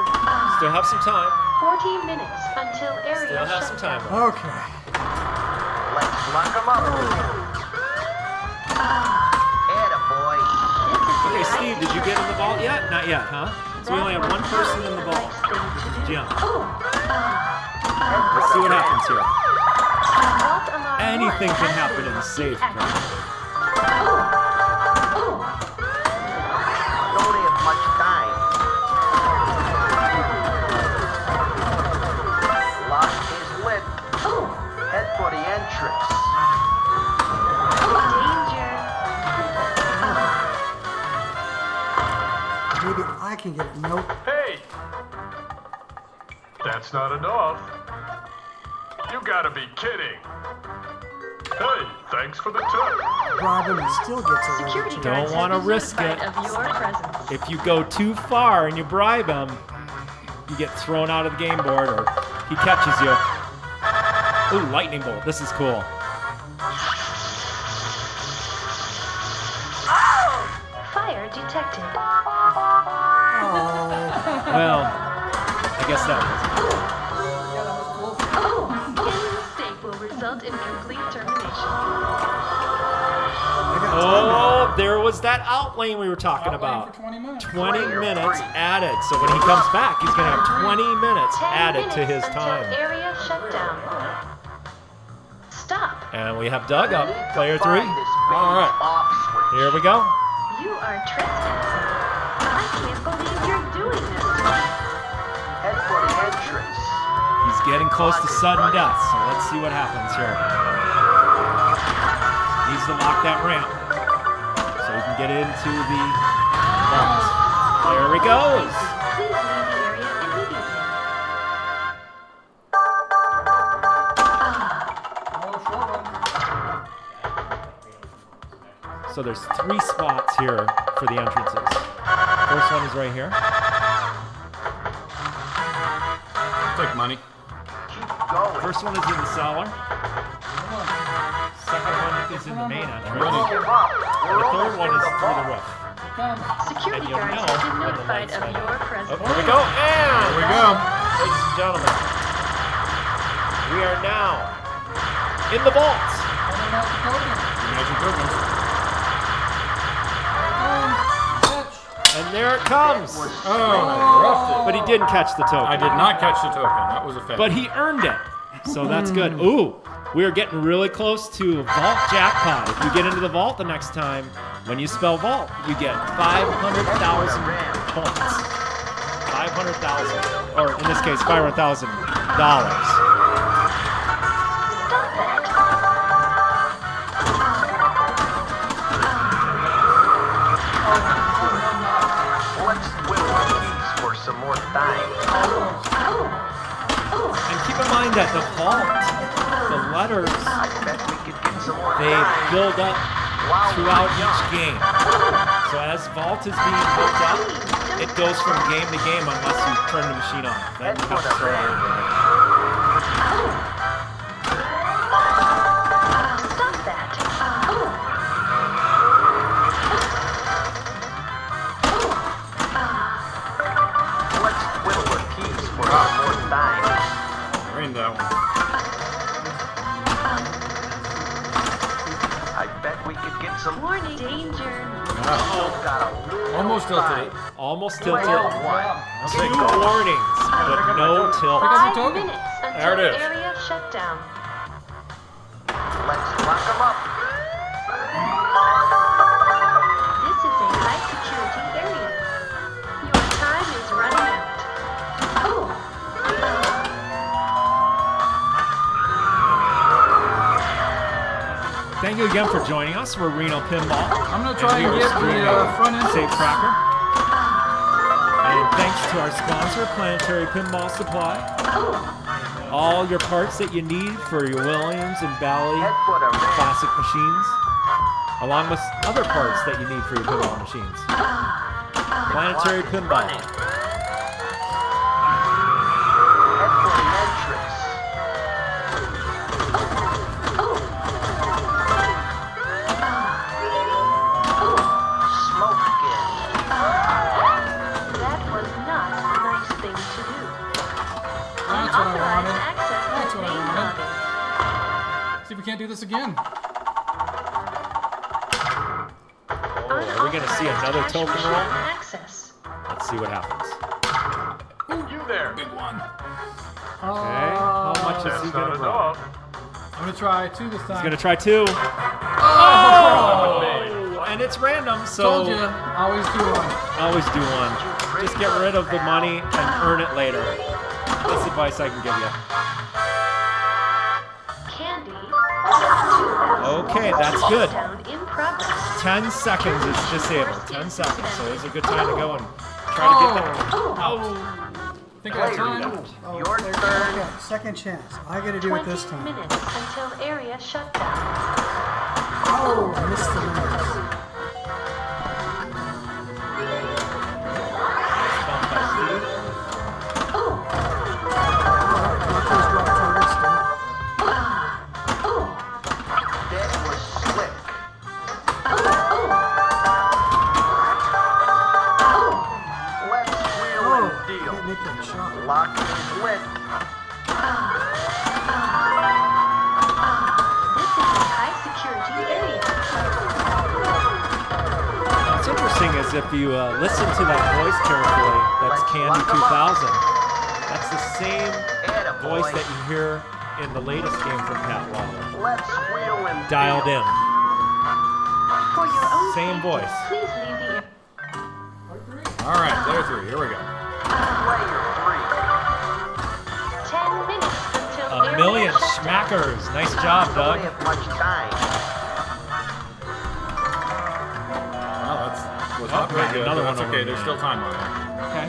Still have some time. 40 minutes until area Still have shut some time. down. Okay. Let's lock 'em up. Attaboy. This is Okay, the Steve, did you get in the vault yet? Not yet, huh? So we only have one person in the vault. nice thing to do. Jim. Head for Let's the see what ram. happens here. Vault alarm Anything one can has happen been in safe crowd. Don't have much time. Lock is lit. Head for the entrance. Danger. Maybe I can get it. Nope. Hey! That's not enough. You gotta be kidding. Hey, thanks for the tip. Robin still gets a Security little. Don't guards wanna have been risk notified it. of your presence. If you go too far and you bribe him, you get thrown out of the game board or he catches you. Ooh, lightning bolt. This is cool. Fire detected. Well, I guess that Any mistake will result in complete termination. was. Oh, there was that out lane we were talking Outlaying about. for 20 minutes. 20 minutes added. So when he comes back, he's going to have 20 minutes 10 added to minutes his until time. area shut down. Stop. And we have Doug up, We need to player 3. find this All mains right, off switch. here we go. You are trespassing. I can't believe you're doing this to me. Head for the entrance. He's getting close to sudden death, so let's see what happens here. Needs to lock that ramp so he can get into the vault. There he goes. Please leave the area immediately. So there's 3 spots here for the entrances. First one is right here. Take money. First one is in the cellar. Second one is in the main entrance. Ready. And the third one is through the roof. Security And you'll guards know have been when the notified lights of light your up. presence. Oh, here we go. And Here we go. ladies and gentlemen, we are now in the vault. Magic tokens. And there it comes. Oh, But he didn't catch the token. I did not catch the token. That was a fail. But he earned it. So that's good. Ooh, we are getting really close to vault jackpot. If you get into the vault the next time, when you spell vault, you get 500,000 points. 500,000, or in this case, $500,000. Let's whittle these for some more time. And keep in mind that the vault, the letters, I bet we could get some more they time. build up throughout each game. So as vault is being built up, it goes from game to game unless you turn the machine off. Then you have to start over again. Stop that. Let's whittle the keys for some more time. Rain that one. I bet we could get some. Warning. Danger. Still got a little Almost tilted time. it. Almost tilted. One. 2 warnings, but no tilt. 5 token? minutes There until it is. area shutdown. Let's lock them up. This is a high security area. Your time is running out. Thank you again for joining us. We're RenoPinball. I'm gonna try and we are get the streaming front end. Safe Tracker. And thanks to our sponsor, Planetary Pinball Supply. All your parts that you need for your Williams and Bally Headbutt a red. classic machines, along with other parts that you need for your pinball machines. Planetary Pinball. Headbutt an entrance. Smoke again. That was not a nice thing to do. That's what I Unauthorized wanted. access to That's the what I main wanted. lobby. See if we can't do this again. Oh, are we going to see another Unauthorized token cash roll? machine access. Let's see what happens. You there. Big one. Okay, how much is he That's going not to roll? enough. I'm gonna try 2 this time. He's going to try 2. Oh! And it's random, so Told you, always do one. always do one. Just get rid of the money and earn it later. That's the advice I can give you. Candy. Okay, that's good. Down in progress. 10 seconds is disabled. 10 seconds, so it's a good time to go and try to get that. Oh! Think I have time? Your turn. Okay, second chance. I got to do it 20 this time. minutes until area shutdown. Oh, I missed the minutes. Bump by Steve. Got those drop targets still. That was slick. Let's wheel Oh, and deal. can't make that shot. Lock and lit. This is a high security area. What's interesting is if you listen to that voice carefully, that's Candy 2000. That's the same voice that you hear in the latest game from Pat Lawler. Let's wheel and Dialed deal. in. For your own Same safety, voice. please leave the area. All right, player 3. Here we go. Player 10 minutes until A million area shutdown. schmackers. Nice job, 3. Doug. Don't have much time. Wow, that not very good. Another But that's one okay. over There's there. still time on there. Okay.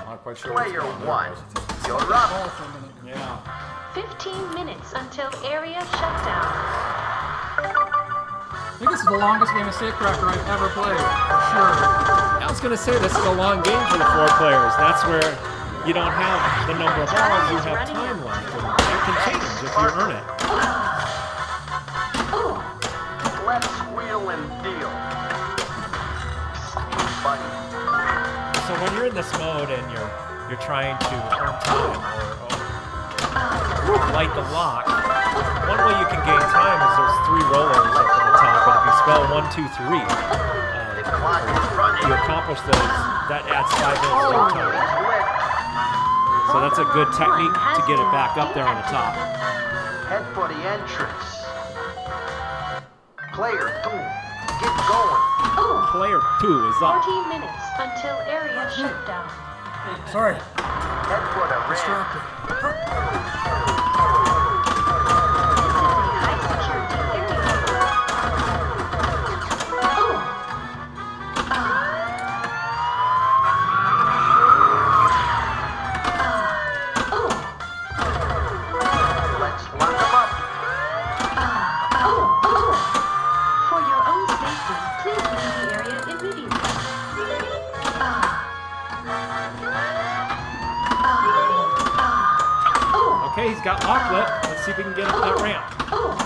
Not quite sure. what's Player going on there, one, guys. you're up. Ball for a minute. Yeah. 15 minutes until area shutdown. I think this is the longest game of Safecracker I've ever played, for sure. I was going to say this is a long game for the 4 players. That's where you don't have the number of balls, you have time left. And that can change if you earn it. Let's wheel and deal. Buddy. So when you're in this mode and you're trying to earn time or light the lock, one way you can gain time is there's 3 rollers up at the top, and if you spell 1, 2, 3, The clock is running. you accomplish those, that adds 5 minutes to your time. So that's a good technique to get it back up there on the top. Head for the entrance. Player two, get going. Player 2 is up. 40 minutes until area shutdown. Sorry, Head for the ramp. distracted. This is a high security area. Let's lock 'em up. For your own safety, please leave the area immediately. Okay, he's got locklet. Let's see if we can get up that ramp. Oh!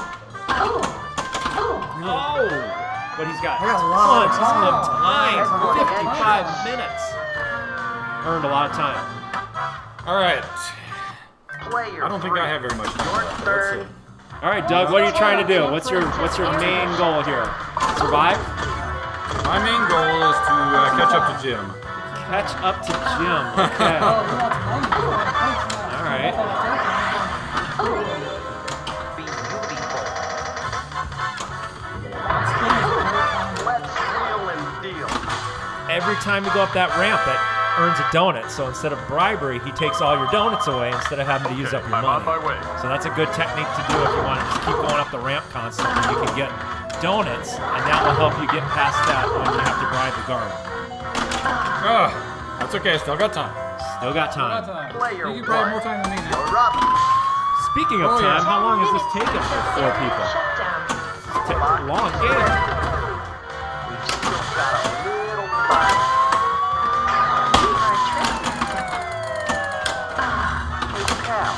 But he's got I got a lot of tons of time. time. 55 minutes. Earned a lot of time. All right. Player I don't think I have very much time Your left. Let's turn. see. All right, Doug, what are you trying to do? What's your main goal here? Survive? My main goal is to catch up to Jim. Catch up to Jim. Okay. All right. Be beautiful. Let's wheel and deal. Every time you go up that ramp, that earns a donut. So instead of bribery, he takes all your donuts away instead of having to use up your I'm on money. my way. So that's a good technique to do if you want to just keep going up the ramp constantly. You can get donuts, and that will help you get past that when you have to bribe the guard. That's okay. Still got time. Still got Not time. time. Player You probably have more one, time than me now. you're up. Speaking of Oh, yeah. time, how long has this 10 taken minutes for until 4 area people? shutdown. Long game. We've still got a little time. You are trespassing. Hey, pal.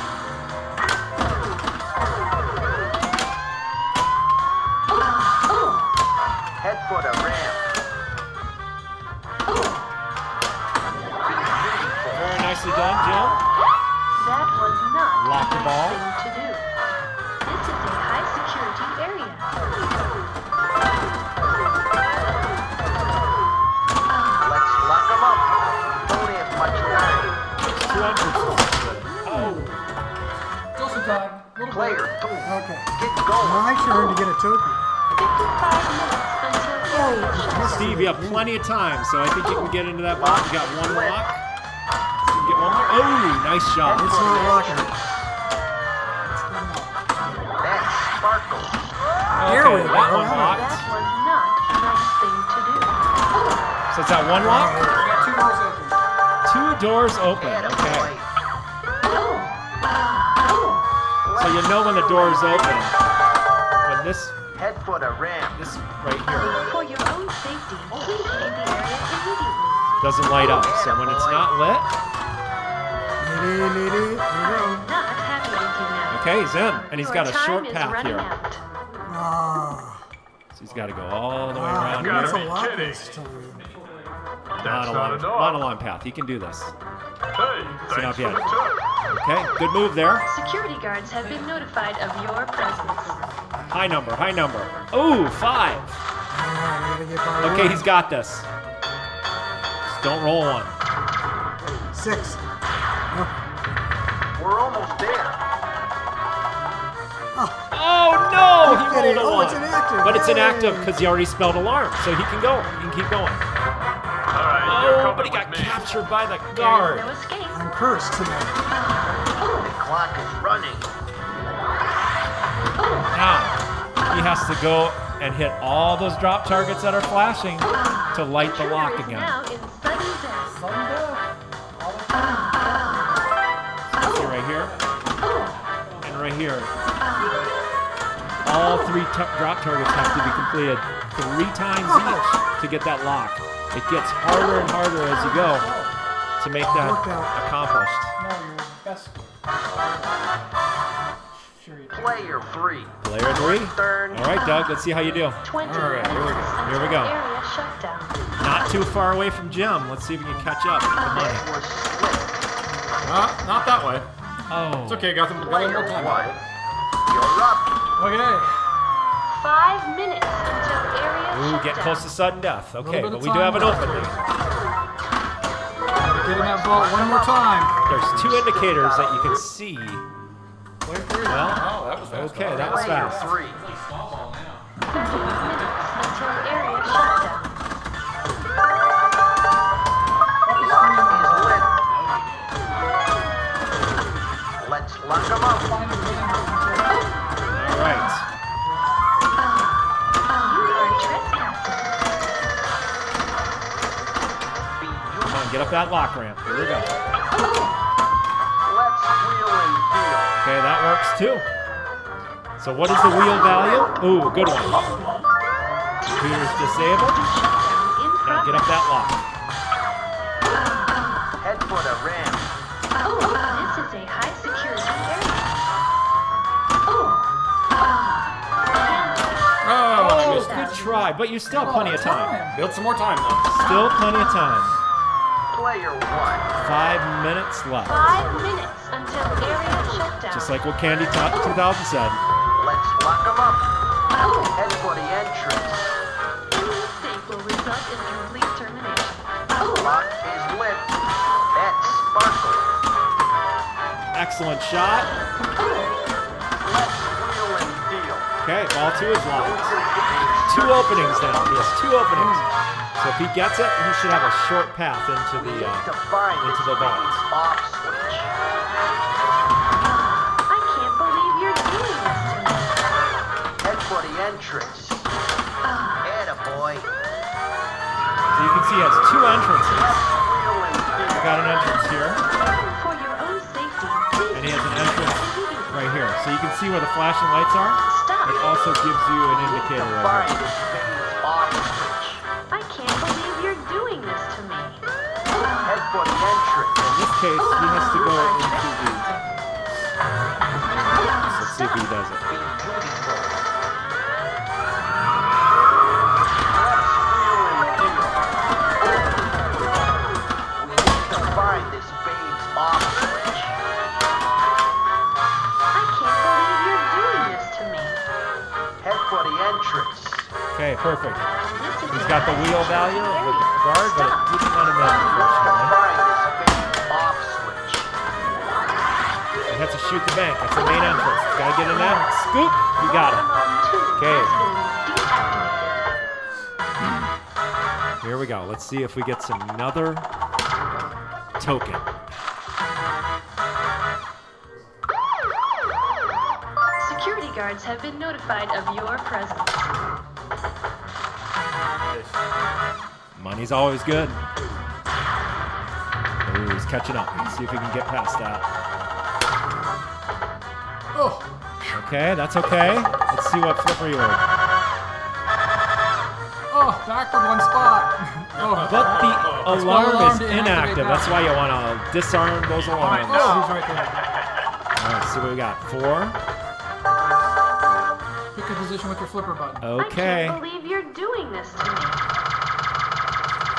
Head for the ramp. Be beautiful. Very nicely done, Jim. That was not Lock the the ball. thing to do. This is a high security area. Let's lock 'em up. Don't have much time. 200. Oh. Still some time. Little Player bit. two, Okay, get going. my turn to get a token. 55 minutes until area shutdown. Steve, you have plenty of time, so I think you can get into that box. You got one lock. So you can get one more. Oh, nice shot. It's not locking. That sparkles. Here we Okay, go. that one That locked. was not the right thing to do. So it's that one lock? We got 2 doors open. 2 doors open. Okay. Attaboy. So you know when the door is open. When this Head for the ramp. right here For your own safety, please leave the area immediately. doesn't light up. So when it's not lit, Lady, here we go. I'm not happy with you now. okay, he's in. And he's Your got a time short is path running here. out. Ah, So he's got to go all the way wow, around. gotta that's a be lot kidding. this time. That's not Not enough. a long path. He can do this. Hey, So now thanks if you for the had- tip. Okay, good move there. Security guards have been notified of your presence. High number, high number. Ooh, 5. I gotta get by Okay, one. he's got this. Just don't roll one. 6. We're almost there. Oh no! He kidding. rolled a Oh, one. it's inactive. But it's Yay. inactive because he already spelled alarm, so he can go. He can keep going. All right, you're Oh, coming but he got with me. captured by the There guard. is no escape. I'm cursed today. The clock is running. Now he has to go and hit all those drop targets that are flashing to light the Intruder lock is again. now in sudden death. Sudden death. See right here and right here. All three drop targets have to be completed 3 times each to get that lock. It gets harder and harder as you go to make that accomplished. No, you're best. Sure you do. Player 3. Player 3. Turn. All right, Doug, let's see how you do. 20 All right, here we go. minutes Here we until go. area shutdown. Not too far away from Jim. Let's see if we can catch up with the money. It was split. Not that way. Oh. It's okay, got them a Player little more 1. time. You're up. Okay. 5 minutes until area Ooh, shutdown. get close to sudden death. Okay, bit but of we do have an time opening. Get in that vault one more time. There's 2 indicators that you can see. Player 3. Well, Oh, that was fast. okay, that was Player fast. 3. 15 minutes until area shutdown. Lock is lit. Let's lock 'em up. All right. You are trespassing. Come on, get up that lock ramp. Here we go. Let's wheel and deal. Okay, that works too. So what is the wheel value? Ooh, good one. Computer's disabled. Shutdown in Now get up that lock. Head for the ramp. This is a high security area. Oh, I Oh, missed it. good try, but you still have plenty of time. Build some more time, though. Still plenty of time. Player 1. 5 minutes left. 5 minutes until area shutdown. Just like what Candy 2000 said. Let's lock 'em up. Head for the entrance. Any mistake will result in complete termination. Lock is lit. That's sparkle. Excellent shot. Let's wheel and deal. Okay, ball 2 is locked. 2 openings now. He has 2 openings. So if he gets it, he should have a short path into the To find into this the vault. off switch. I can't believe you're doing this to me. Head for the entrance. Attaboy. So you can see he has 2 entrances. Let's wheel and He's deal. got an entrance here, For your own safety, please and he has an leave entrance immediately. right here. So you can see where the flashing lights are. Stop. It also gives you an indicator To right find here. this mains off switch. I can't believe you're doing this to me. Head for the entrance. In this case, he has to go into the... Let's see if he does it. Be dutiful. Let's wheel and deal. We need to find this babe's off switch. I can't believe you're doing this to me. Head for the entrance. Okay, perfect. This is He's a got the high wheel security value of the area. guard, but it didn't let him in, To unfortunately. find this babe's off switch. He has to shoot the bank. That's the main entrance. He's got to get in that. Scoop! He got it. Okay. Here we go. Let's see if we get some another token. Security guards have been notified of your presence. Money's always good. Ooh, he's catching up. Let's see if we can get past that. Oh, Okay, that's okay. Let's see what flipper you are. oh, backward one spot. Oh, But the alarm alarm is to inactivate inactive. that. That's why you want to disarm those alarms. oh, he's right there. All right, let's see what we got. 4. Pick a position with your flipper button. Okay. I can't believe you're doing this to me.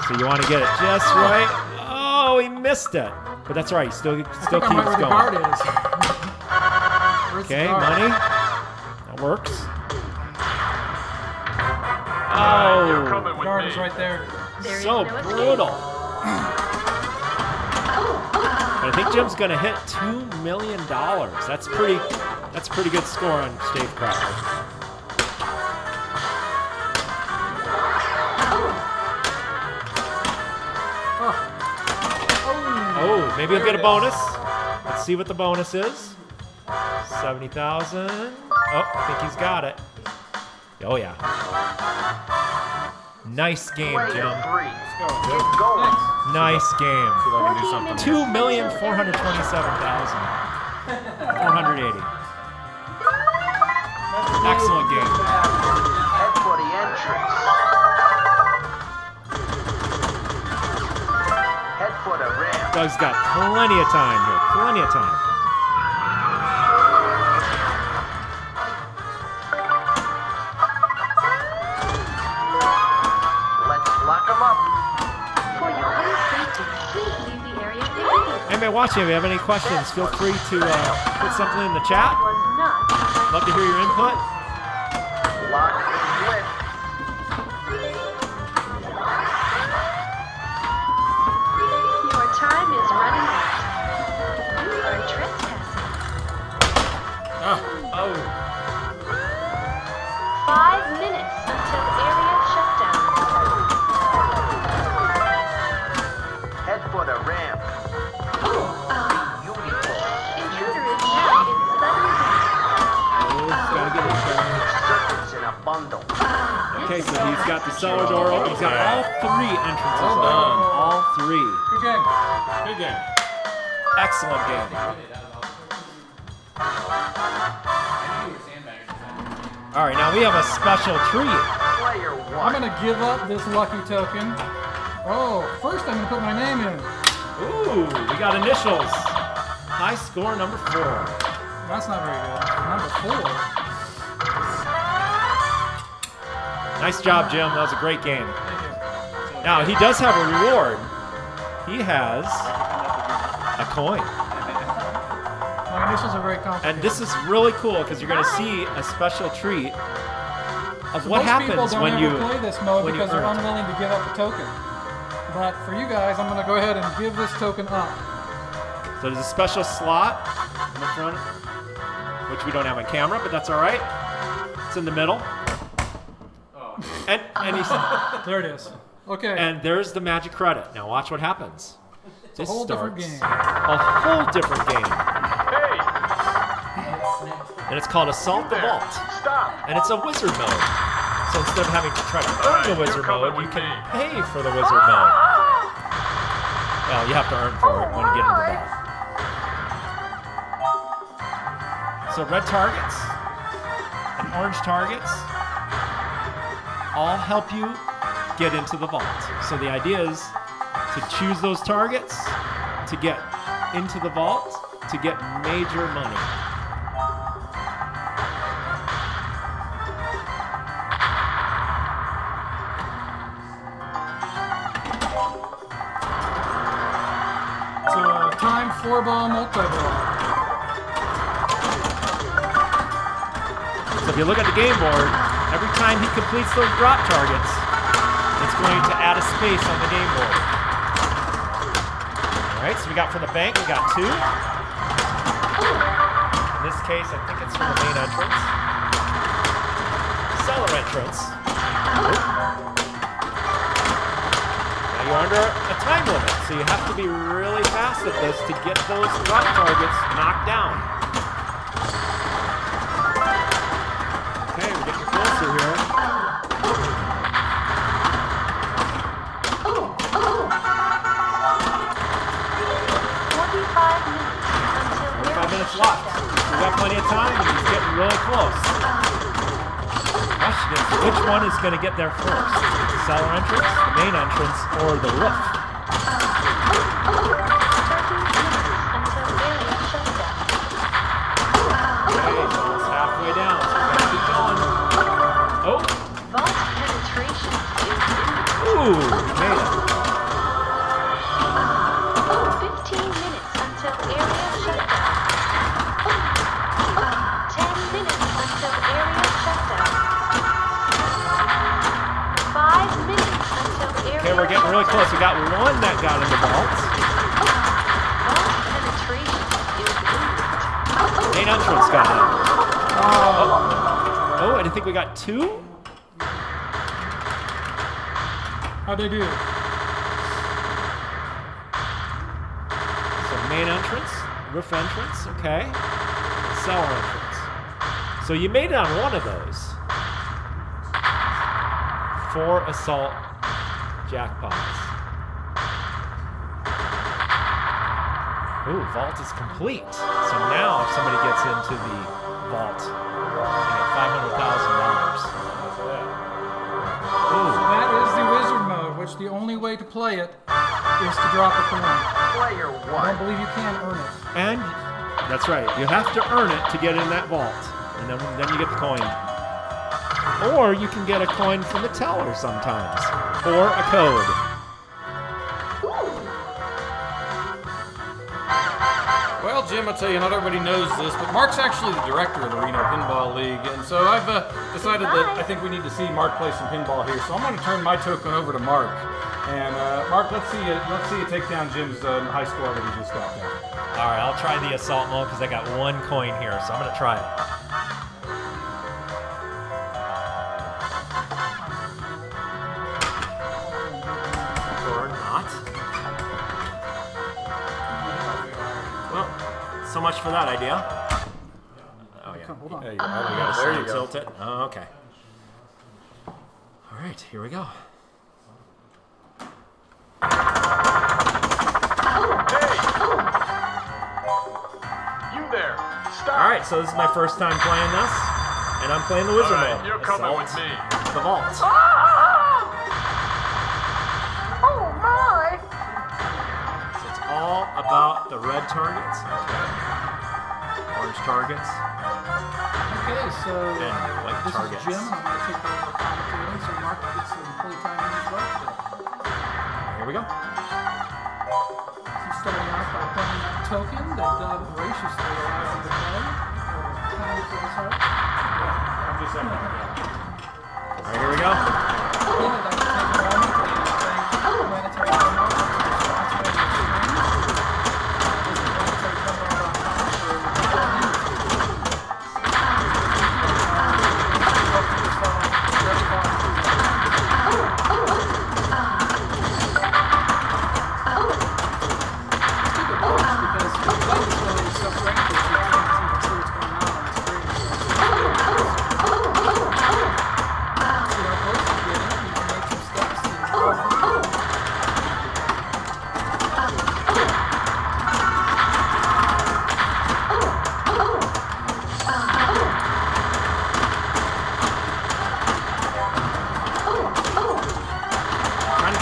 So you want to get it just right. Oh, he missed it. But that's right. Still I keeps think I'm right where the guard going. is. Where's the Okay, guard? money. That works. You're Oh, coming with Guard me. is right there. There is so no escape. brutal. But I think Jim's gonna hit $2 million. That's pretty good score on Stavecraft. Oh, maybe he'll get a bonus. Let's see what the bonus is. 70,000. Oh, I think he's got it. Oh, yeah. Nice game, Player Jim. 3. Get going. Nice game. See if I can do something. 2,427,480. Excellent game. Head for the entrance. Head for the ramp. Doug's got plenty of time here. Plenty of time. Let's lock them up. For your own safety, please leave the area immediately. Anybody watching, if you have any questions, feel free to put something in the chat. Was not. Love to hear your input. Lock and flip. Your time is running out. You are trespassing. Oh. 5 minutes until area shutdown. Head for the ramp. Beautiful. Intruder is now in sudden death. Gotta get it going. Circuits in a bundle. Okay, so he's got the cellar door open. He's got all 3 entrances Well open. done. All 3. Good game. Good game. Excellent game. All right, now we have a special treat. Player 1. I'm gonna give up this lucky token. Oh, first I'm gonna put my name in. Ooh, we got initials. High score number 4. That's not very good. Number 4. Nice job, Jim. That was a great game. Now, he does have a reward. He has a coin. My initials are very complicated. And this is really cool because you're going to see a special treat of what Most people happens don't when ever you play this mode when you because they're earn it. unwilling to give up a token. But for you guys, I'm gonna go ahead and give this token up. So there's a special slot in the front, which we don't have on camera, but that's all right. It's in the middle. And he's, There it is. Okay. and there's the magic credit. Now watch what happens. It's a whole different game. A whole different game. Hey, And it's called Assault the Vault. stop. And it's a wizard mode. So instead of having to try to earn the wizard You're coming mode, you with can me. pay for the wizard mode. Well, you have to earn for it when you get into the vault. So red targets and orange targets all help you get into the vault. So the idea is to choose those targets to get into the vault to get major money. So time 4-ball multi-ball. So if you look at the game board, every time he completes those drop targets, it's going to add a space on the game board. All right, so we got from the bank, we got 2. In this case, I think it's from the main entrance. Cellar entrance. Now you're under a time limit, so you have to be really fast at this to get those drop targets knocked down. Okay, we're getting closer here. Minutes left. We've got plenty of time, and he's getting really close. Question is, which one is going to get there first? The cellar entrance, the main entrance, or the roof? 13 minutes until area shutdown. Okay, almost halfway down, so we gotta keep going. Oh, Vault penetration is ooh, made it. 15 minutes until area shutdown. 10 minutes until area shutdown. 5 minutes until area Okay, we're getting really close. We got one that got in the vault. Vault penetration is imminent. Main entrance got in. Oh, I didn't think we got 2? How'd they do? So main entrance, roof entrance, okay. Cellar entrance. So you made it on one of those. 4 assault jackpots. Ooh, vault is complete. So now if somebody gets into the vault, they get $500,000. Ooh. So that is the wizard mode, which the only way to play it is to drop a coin. Player I one. don't believe you can earn it. And that's right, you have to earn it to get in that vault. And then you get the coin. Or you can get a coin from the teller sometimes. Or a code. Well, Jim, I'll tell you, not everybody knows this, but Mark's actually the director of the Reno Pinball League, and so I've decided that I think we need to see Mark play some pinball here. So I'm going to turn my token over to Mark. And Mark, let's see you take down Jim's high score that he just got there. All right, I'll try the assault mode because I got 1 coin here, so I'm going to try it. Or not. Well, so much for that idea. Oh, yeah. Hold on. There you go. There you go. Tilt it. Oh, okay. All right, here we go. You there. Stop. All right, so this is my first time playing this, and I'm playing the wizard All right, mode. you're coming with me. The vault. Oh my! So it's all about the red targets. Okay. Orange targets. Okay, so And white this targets. is Jim. I'm going to take over commentating, so Mark gets some fully time in his work today. Here we go. He's starting off by playing that token that Doug graciously allows him to play. I'm just saying. All right, here we go. Again, I'd like to take a moment to thank Planetary Pinball for sponsoring the stream. Visit planetarypinball.com for the pinball news.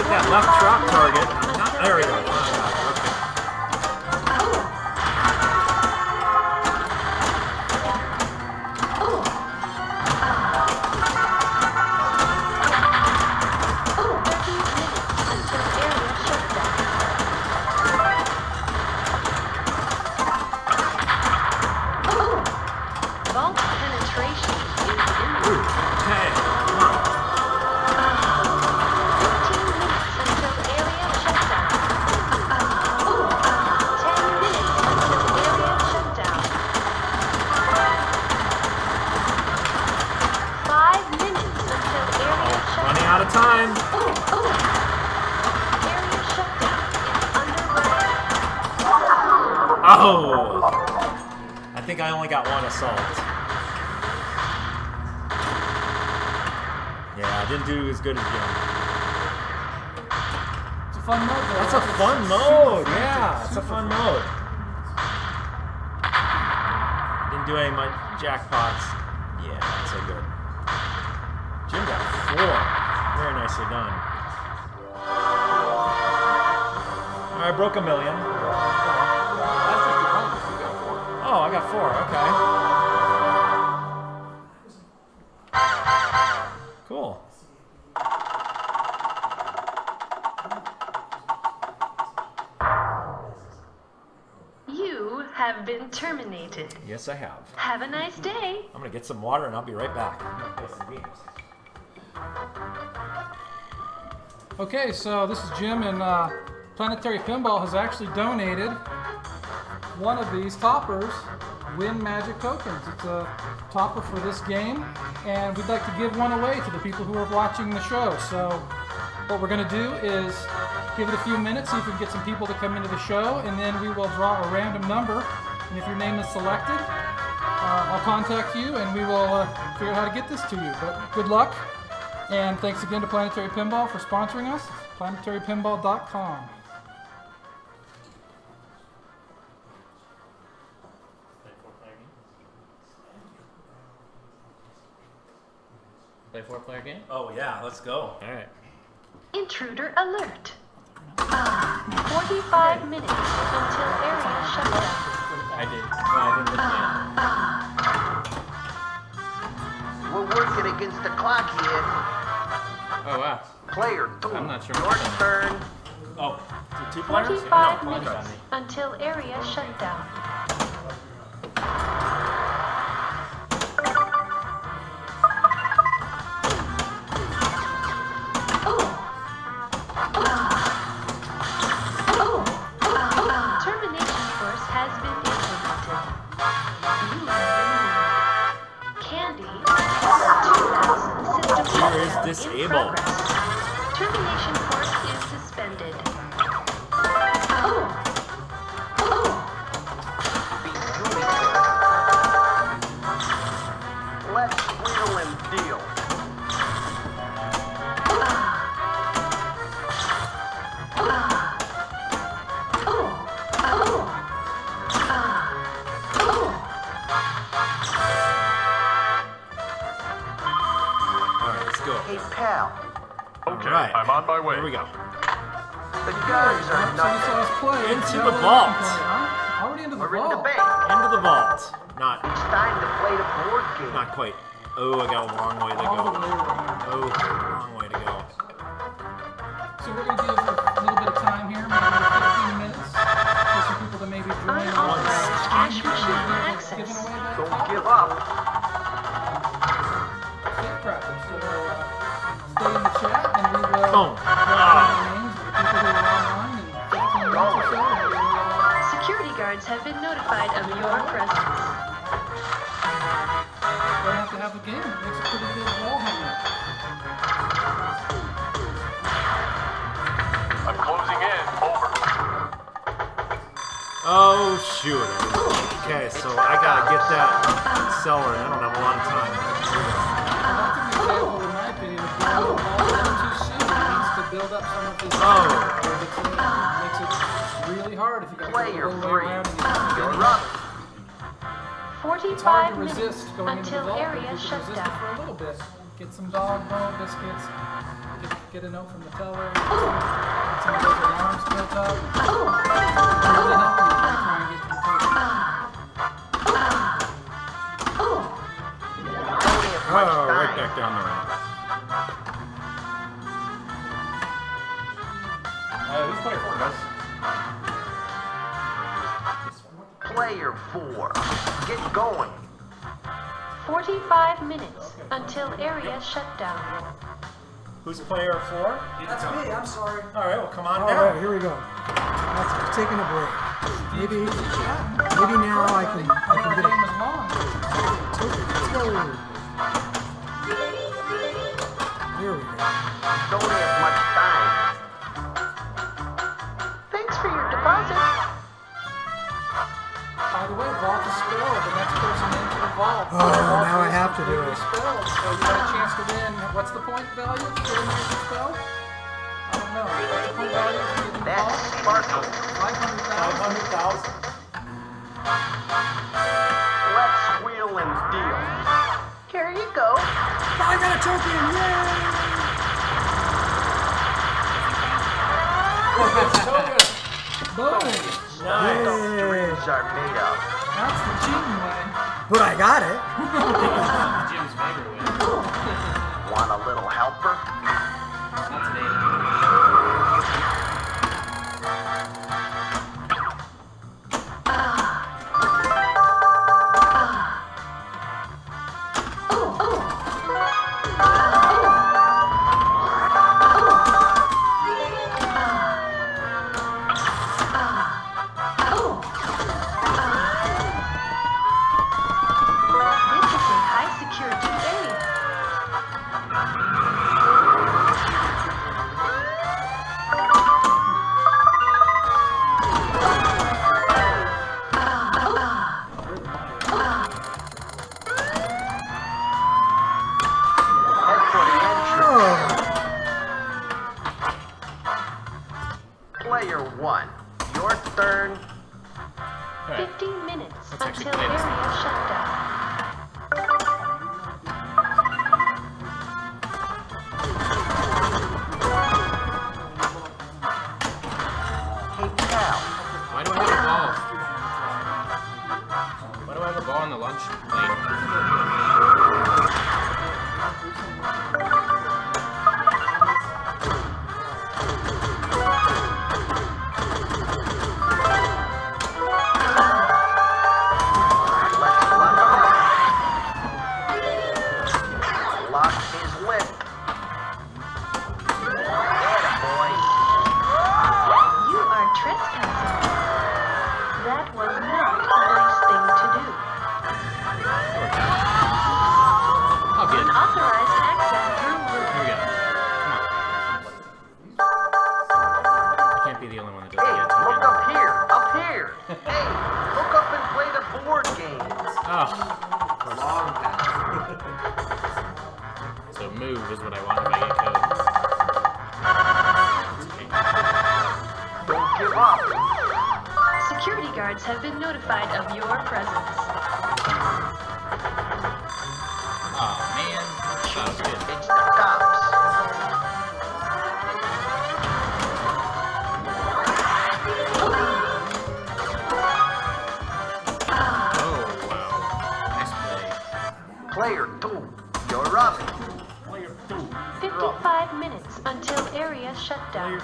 That left drop target. There we go. Okay. 5 minutes until area shutdown. Out of time. Area shutdown is underway. Oh! I think I only got 1 assault. Yeah, I didn't do as good as Jim. It's a fun mode, though. That's a fun mode. Yeah, it's a fun mode. Didn't do any of my jackpots. Yeah, not so good. Jim got 4. Very nicely done. I broke $1 million. Oh, I got 4. Okay. Cool. You have been terminated. Yes, I have. Have a nice day. I'm gonna get some water and I'll be right back. I'm gonna play some games. Okay, so this is Jim, and Planetary Pinball has actually donated one of these toppers, Win Magic Tokens. It's a topper for this game, and we'd like to give one away to the people who are watching the show. So what we're going to do is give it a few minutes, see if we can get some people to come into the show, and then we will draw a random number, and if your name is selected, I'll contact you, and we will figure out how to get this to you. But good luck. And thanks again to Planetary Pinball for sponsoring us. PlanetaryPinball.com. Play 4-player game? Oh yeah, let's go. Alright. Intruder alert. 45 minutes until area shutdown. I did. No, I didn't We're working against the clock here. Oh, wow. Player 2. I'm not sure Your what's on turn. Oh, the 2 players? 45 No, one's on minutes me. until area shutdown. Termination course has been implemented. You have been warned. Candy, 2 system Gear is shutdown in disabled. progress. Termination course is suspended. Let's wheel and deal. Alright, let's go. Hey, pal. Okay, Alright. I'm on my way. Here we go. The guards are So you saw nothing. us play. Into Now the we're vault. looking for it, huh? Already into the We're in the vault. bank. Into the vault. Not It's time to play the board game. not quite. Oh, I got a long way to All the go. way around. Oh, long way to go. So we're going to give a little bit of time here, maybe 15 minutes, for some people to maybe join us. Unauthorized cash machine access. Giving away that Don't top give up. safe cracker. So stay in the chat and we will Boom. draw the names of the people who are online in 15 minutes or so. And we will, Security guards have been notified of your presence. we'll have to have a game that makes a pretty good wall hanger. I'm closing in. Over. Oh shoot. Okay, so I gotta get that cellar. I don't have a lot of time. That's an example, in my opinion, of going to the wall a little too soon. He needs to build up some of his Oh. It makes it really hard if you got to go Player the whole way 3. around and you You're get up. It's hard 45 to minutes resist going into the until vault, but area you can resist it shutdown. for a little bit. Get some dog bone biscuits, get a note from the teller, get some of those alarms built up. Really help you try and get the Only have much Oh, right time. back down the ramp. Who's player 4, guys? Player 4. Get going. 45 minutes until area shutdown. Who's player 4? That's me. I'm sorry. Alright, well come on All down. right, here we go. That's taking a break. Maybe now I can The get game it. was long. Let's go. Here we go. Don't have much time. Thanks for your deposit. By the way, vault is spelled. The next person into the vault. Oh, now I have to do it. Spelled, so you got a chance to win. What's the point value for getting it spelled? I don't know. What's the point value for getting the That's vault? sparkle. 500,000. 500,000. Let's wheel and deal. Here you go. I got a token! Yay! Boom! Nice. Those dreams are made of. That's the cheating way. But I got it. Jim's favorite way. Want a little helper? Not today. This is a high security area. Player 1, your turn. Alright. 15 minutes Let's actually until play this. area shutdown. Hey, pal. Why do I have a ball? Why do I have a ball on the lunch plate? Let's lock 'em up. Lock is lit. Attaboy. You are trespassing. That was not a nice thing to do. I'll get it. Unauthorized access through room. Here we go. Come on. I can't be the only one that doesn't Hey, get a look token. up here. Up here. Hey, look up and play the board game. Oh. So move is what I want if I get codes. Don't give up. Security guards have been notified of your presence. Oh man. That was good. It's the cops. Oh wow. Nice play. Player 2, you're up. 55 minutes until area shutdown.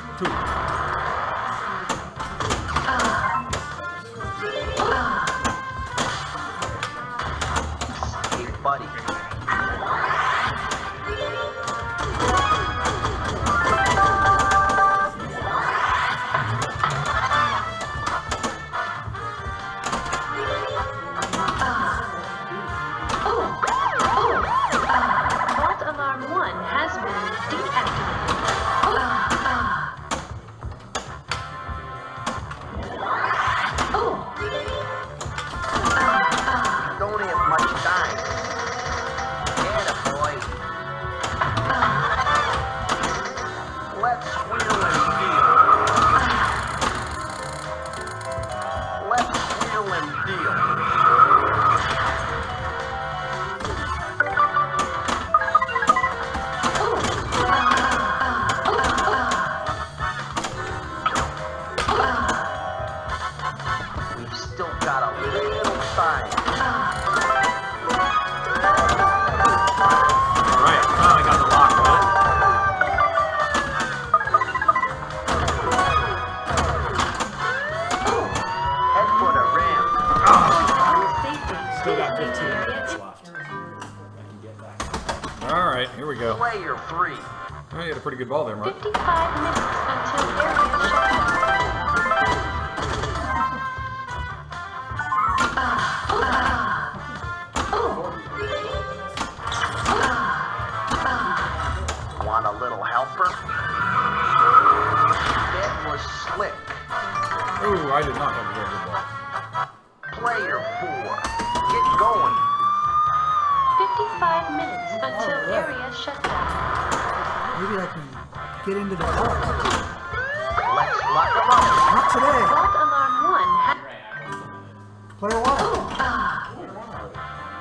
Hey, buddy. Vault alarm 1 has been deactivated. Don't have much time. Attaboy. Let's wheel and deal. Let's wheel and deal. We've still got a little time. Alright, finally got the lock on it. Head for the ramp. Still got 15 minutes left. I can get that. Alright, here we go. Player 3. Oh, you had a pretty good ball there, Mark. 55 minutes until area shutdown. Want a little helper? That was slick. Oh, I did not have a very good ball. Player 4. Get going. 55 minutes until area shutdown. Maybe I can get into the court. Let's lock 'em up. Not today. Vault alarm 1 has Player 1.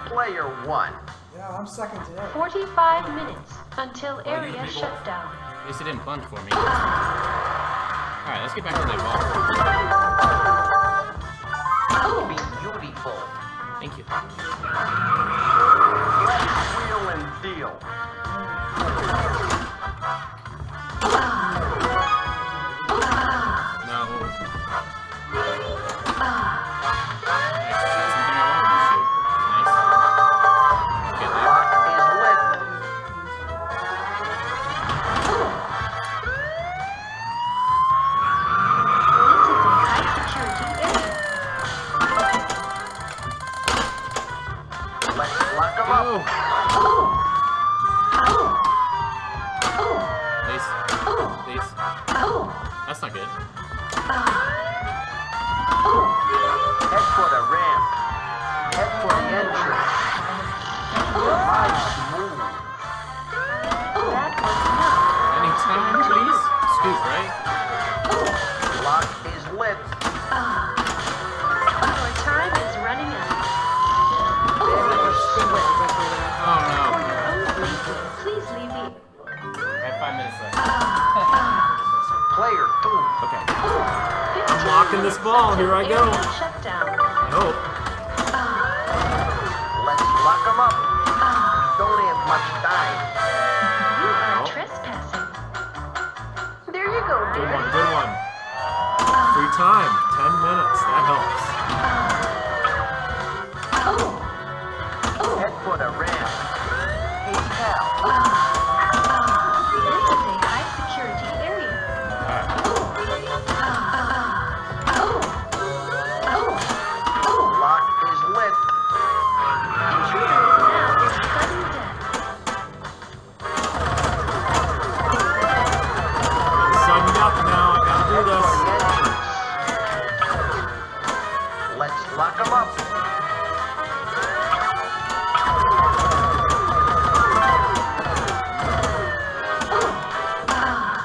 Player 1. Yeah, I'm second today. 45 minutes until area shutdown. At least it didn't plunge for me. Alright, let's get back on that ball. Beautiful. Thank you. Let's wheel and deal. No. That's something I wanted to shoot. Nice. Get there. Lock is lit. That's not good. Head for the ramp. Head for the entrance. Nice move. That was not. Anytime, please. Scoop, right? Lock Player 2. Okay. I'm locking this ball. Here I go. Shut down. I hope. Let's lock 'em up. Don't have much time. You are trespassing. There you go, Good dear. one, good one. Free time, 10 minutes. That helps. Head for the ramp. Hey, pal. This is a high security area. Lock is lit. Intruder is now in sudden death. Sudden death now. I gotta do Head this. for the entrance. Let's lock 'em up.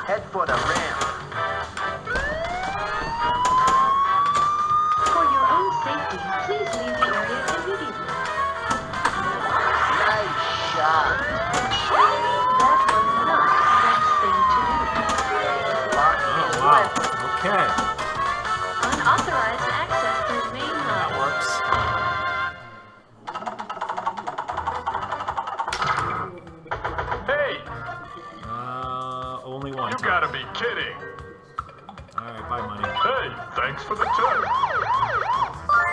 Head for the ramp. For your own safety, please leave the area immediately. Nice shot. That was not the best thing to do. Lock Oh, is wow. lit. Okay. Unauthorized access to the main That line. works. Hey, Only one. you gotta be kidding. Alright, bye, money. Hey, thanks for the tip.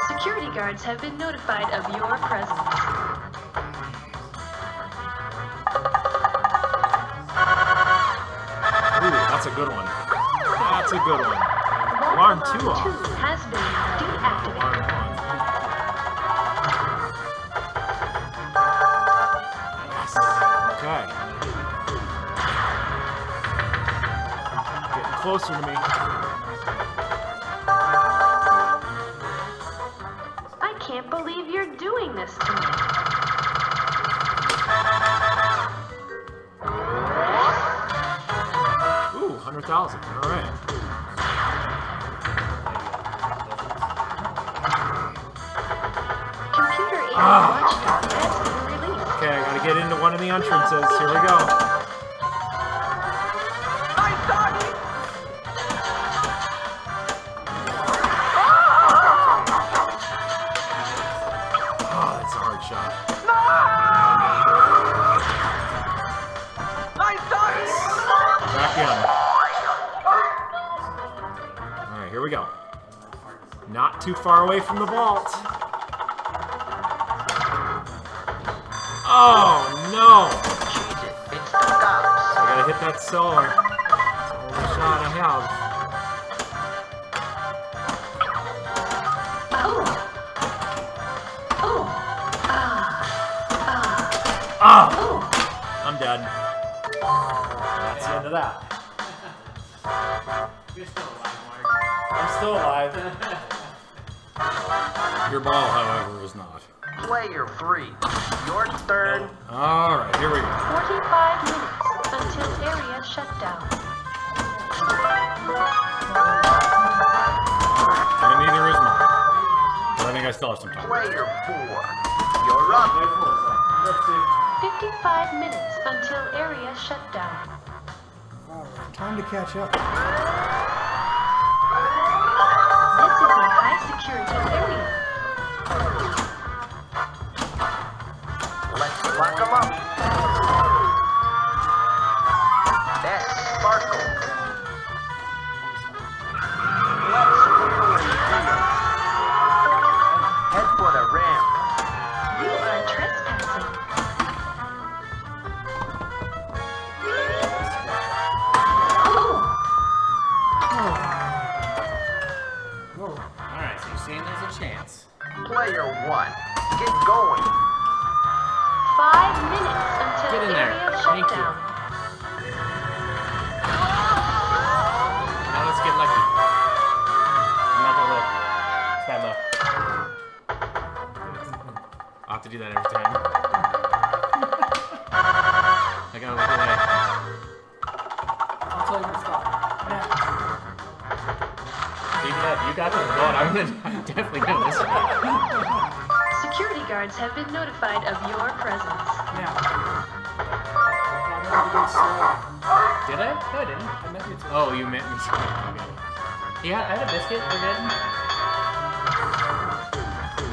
Security guards have been notified of your presence. Ooh, that's a good one. That's a good one. Alarm 2 off. 2 has been deactivated. Alarm 1. Yes. Okay. Getting closer to me. I can't believe you're doing this to me. Ooh, 100,000. Alright. Computer aided watchdog has been released. Okay, I gotta get into one of the entrances. Here we go. Oh, that's a hard shot. Back in. Alright, here we go. Not too far away from the vault. Oh, no! Cheese it. It's the cops. I gotta hit that cellar. It's the only shot I have. Ah! I'm dead. That's the end of that. You're still alive, Mark. I'm still alive. Your ball, however, is not. Player 3. Your turn. Alright, here we go. 45 minutes until area shutdown. And neither is mine. But I think I still have some time. Player 4. You're up. 55 minutes until area shutdown. All right, time to catch up. This is a high security area. Let's lock 'em up. That sparkle. Let's wheel and deal. Head for the ramp. You are trespassing. Alright, so you're saying there's a chance. Player 1. Get going. 5 minutes until Get in there. area Thank you. shutdown. Now let's get lucky. I'm not gonna live. Stand low. I'll have to do that every time. I gotta look away. I'll tell you when to stop. Now. You got this going. I'm definitely gonna listen. Security guards have been notified of your presence. Now. I'm going to go slow. Did I? No, I didn't. I meant you to. Oh, you meant me to. Okay. Yeah, I had a biscuit. We're good.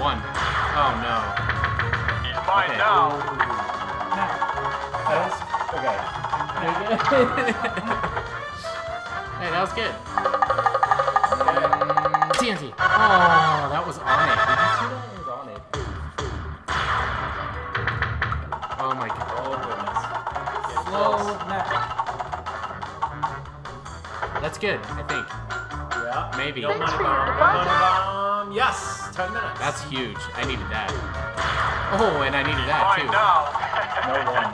1. Oh, no. He's mine Okay. now. Now. Fast. Okay. Hey, that was good. TNT. Oh, that was on it. Did you see that? It was on it. Oh my god. Oh goodness. Slow now. That's good, I think. Yeah. Maybe. No money bomb. No money bomb. Yes. 10 minutes. That's huge. I needed that. Oh, and I needed that Mine too. now. no one.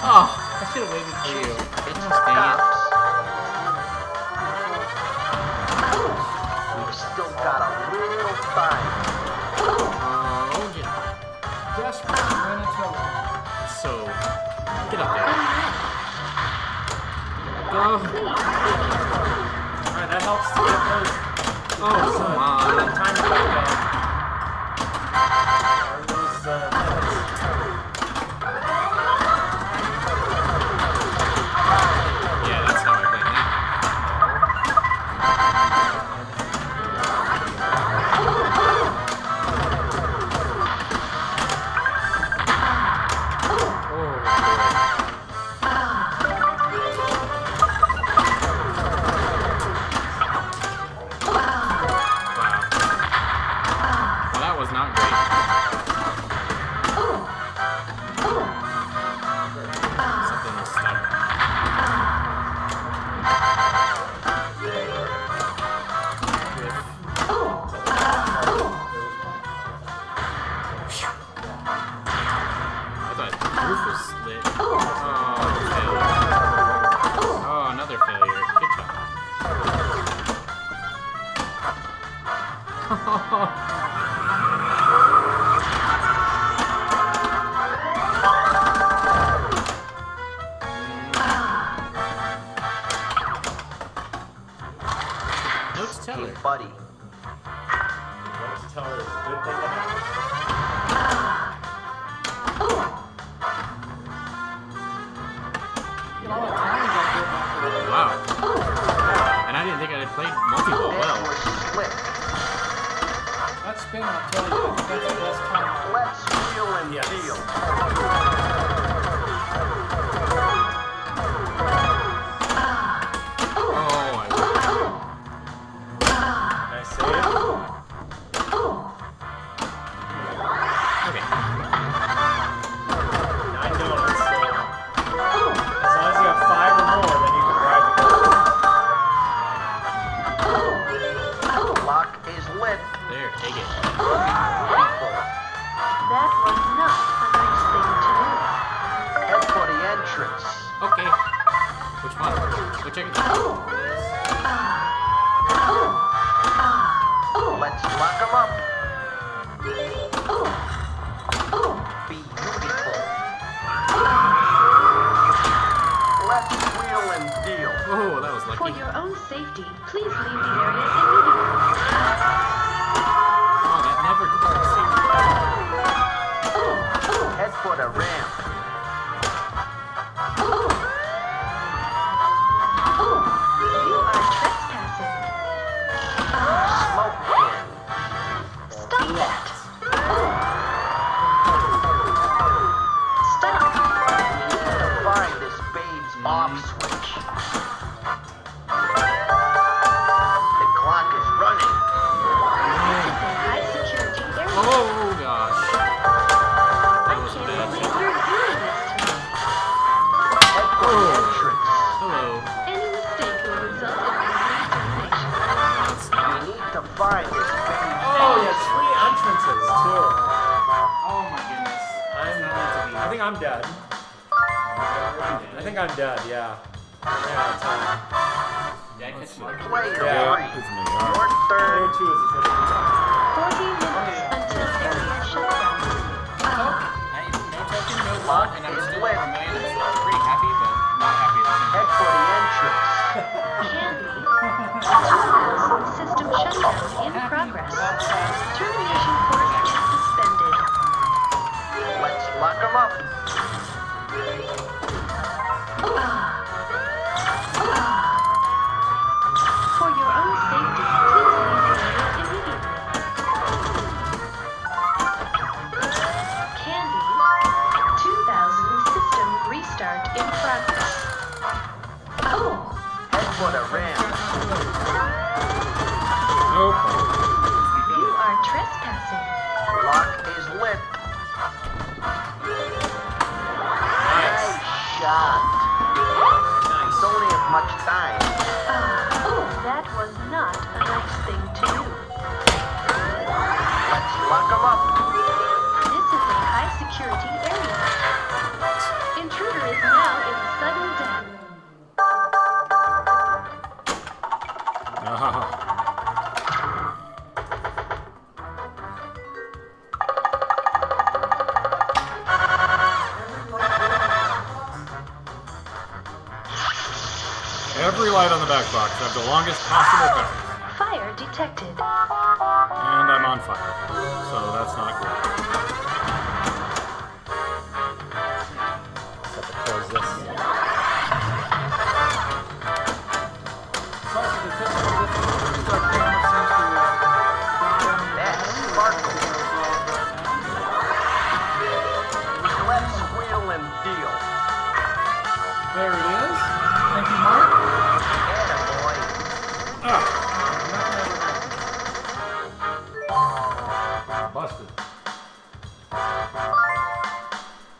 Oh, I should have waited for you. Gosh, dang it. We've still got a little time. Oh, yeah. Desperate to win a token. So, get up there. Go. Alright, that helps to get those. Oh, come on. Time to back up. Or those minutes. Yeah, that's how I play now. Well, that was not great. Something was stuck. I thought the roof was split. Oh, failure. Oh, another failure. Good job. Notes teller. Hey, buddy. Notes teller is a good thing to have. Look at all that time you got there back there. Wow. And I didn't think I had played multi-ball This well. was slick. That spin, I'll tell you, I think that's the best time. Let's wheel and Yes. deal. Oh, I Nice save. Okay. 9 donuts. So as long as you have 5 or more, then you can ride the boat. Lock is lit. There, take it. That was not a nice thing to do. Head for the entrance. Okay. Which one? Which I can... Let's lock 'em up. Be beautiful. Let's wheel and deal. Oh, that was For lucky. your own safety, please leave the area immediately. Oh, that never goes. Head for the ramp. You are trespassing. Smoke pin. Stop that. Stop. Find this babe's off switch. The clock is running. High security area. Oh, gosh. That was a I bad can't believe shot. you're doing this to me. Head for the entrance. Hello. Any mistake will result in complete damnation. That's We not... need to find this babe's Oh, yeah, 3 entrances, too. Oh, my goodness. I think I'm dead. I think I'm dead, yeah. I ran out of time. Dad catch you. player. Yeah. Three. It's me. Your Player turn. 2 is officially time. 40 minutes until area shutdown. No token, no vault, and I'm still over a million. I'm pretty happy, but not happy at the same Head time. for the entrance. Candy. 2000 system shutdown in progress. Termination course is suspended. Let's lock 'em up. for the ramp. No problem. You are trespassing. Lock is lit. Nice shot. Don't have much time. Oh, that was not a nice thing to do. Let's lock them up. This is a high security area. Intruder is now in sudden death. Every light on the back box have the longest possible cover. Fire detected. And I'm on fire. So that's not good. Have to close this. That's sparkle. Let's wheel and deal. There it is. Thank you, Mark. Attaboy. Busted.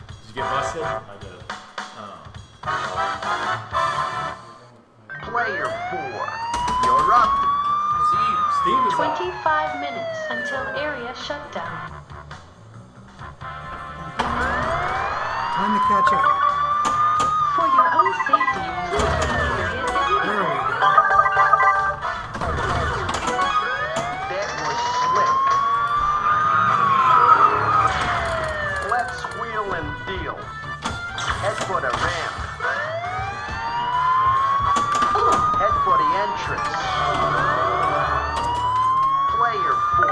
Did you get busted? I did. Player 4. You're up. Steve is up. 25 minutes until area shutdown. Time to catch up. For your own safety, please leave the area immediately. There we go. That was slick. Let's wheel and deal. Head for the ramp. Head for the entrance. Player 4.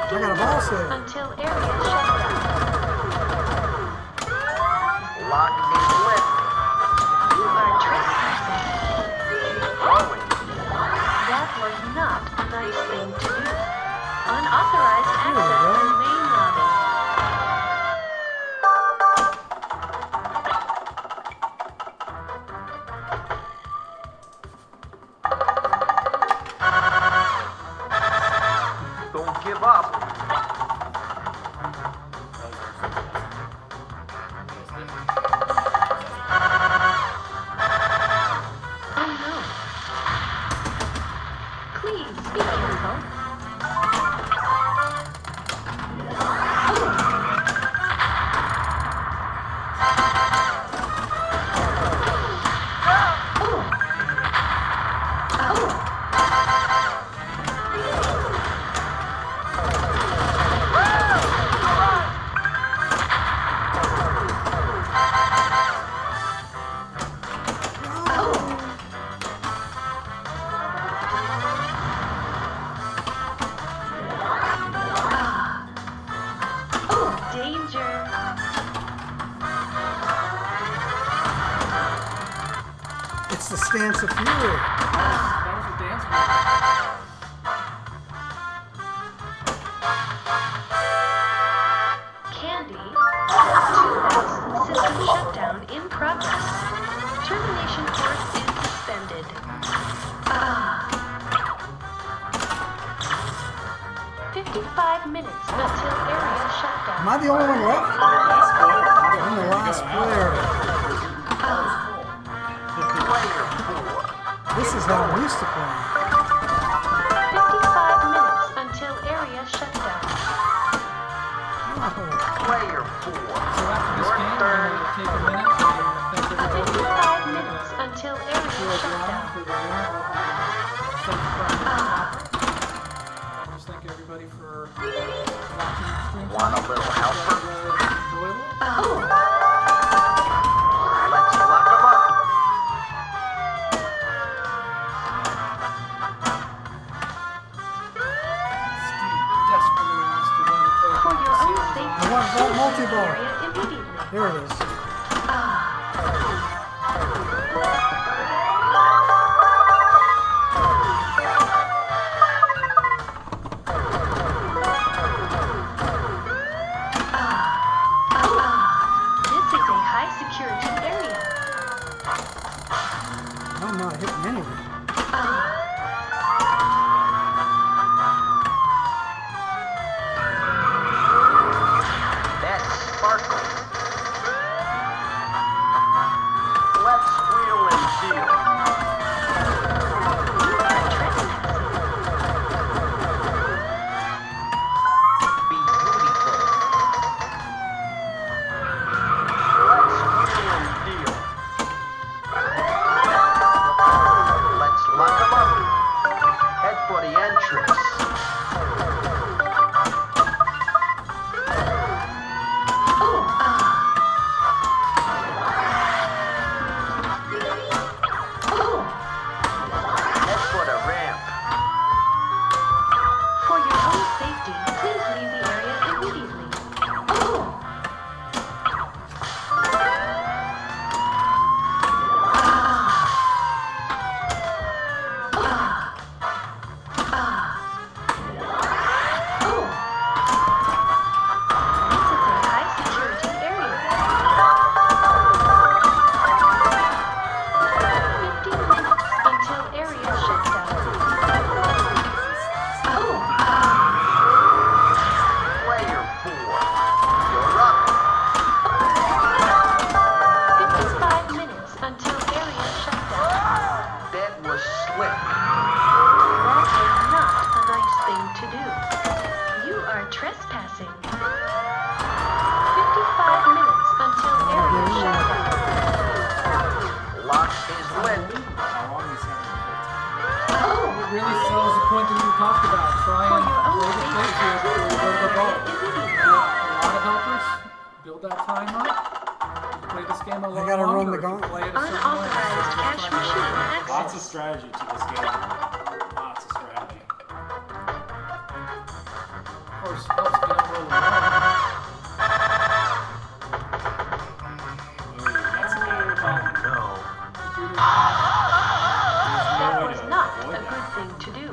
I got a ball save. Until area shutdown. Lock is lit. You are trespassing. Going. That was not a nice thing to do. Unauthorized access to the main lobby. Don't give up. Oh no. Please be careful. Danger. It's the stance of fury. That was a dance move. Candy. 2X system shutdown in progress. Termination course is suspended. 55 minutes until area shutdown. Am I the only one left? I'm the last player. Player 4. This is how we used to play. 55 minutes until area shutdown. Oh, Player 4. So after this game, we're going to take a minute to thank everybody 55 minutes until area shutdown. for the winner of the Safe Crime Topper. I just thank everybody for watching the stream. Want a little helper? Enjoyable. Let's lock them up. Steve desperately wants to win the token. For your own safety, I want that please leave the multi-ball. area immediately. There it is. I'm not hitting anything. That's sparkle. Let's wheel and deal. Be beautiful. Let's wheel and deal. Let's lock 'em up. Head for the entrance. Head for the ramp. For your own safety, please leave the area immediately. This is a high security area. 15 minutes until area shutdown. Player 4. You're up. 55 minutes until area shutdown. That was slick. That is not a nice thing to do. You are trespassing. 55 minutes until area shutdown. Lock is lit. It really sells the point that you talked about. Try For and your own play the place safety, here before you go to the vault. immediately. A lot of helpers. Build that time up. Play this game a lot gotta run longer the if you gauntlet. play it a certain way. Unauthorized cash machine Lots of access. strategy to this game. Lots of strategy. Of course, helps if you don't roll alone. Ooh, that's a bad problem. No. That was not a good thing to do.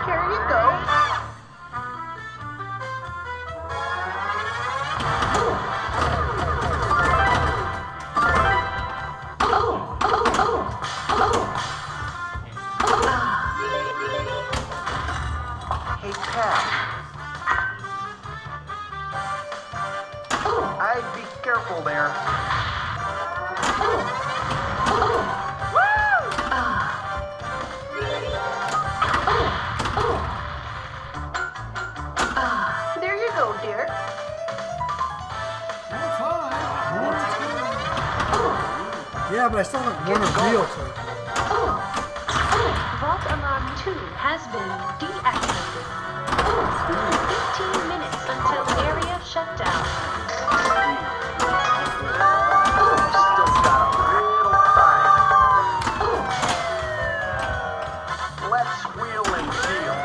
Here you go. Hey, Pat. I'd be careful there. There you go, dear. Yeah, but I still haven't won a real token. Vault Alarm 2 has been deactivated. 15 minutes until area shutdown. Still got a little time. Let's wheel and deal.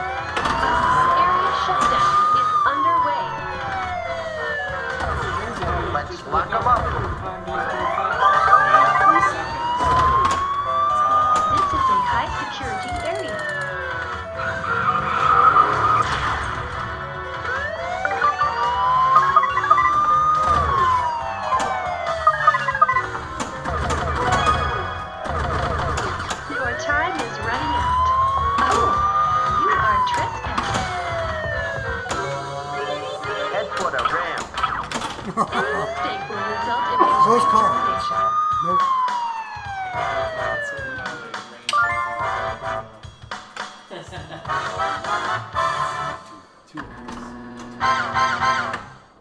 Area shutdown is underway. Let's lock 'em up. This is a high security area. Your time is running out. You are trespassing. Head for the ramp. Any mistake will result in Close call. termination. Nope.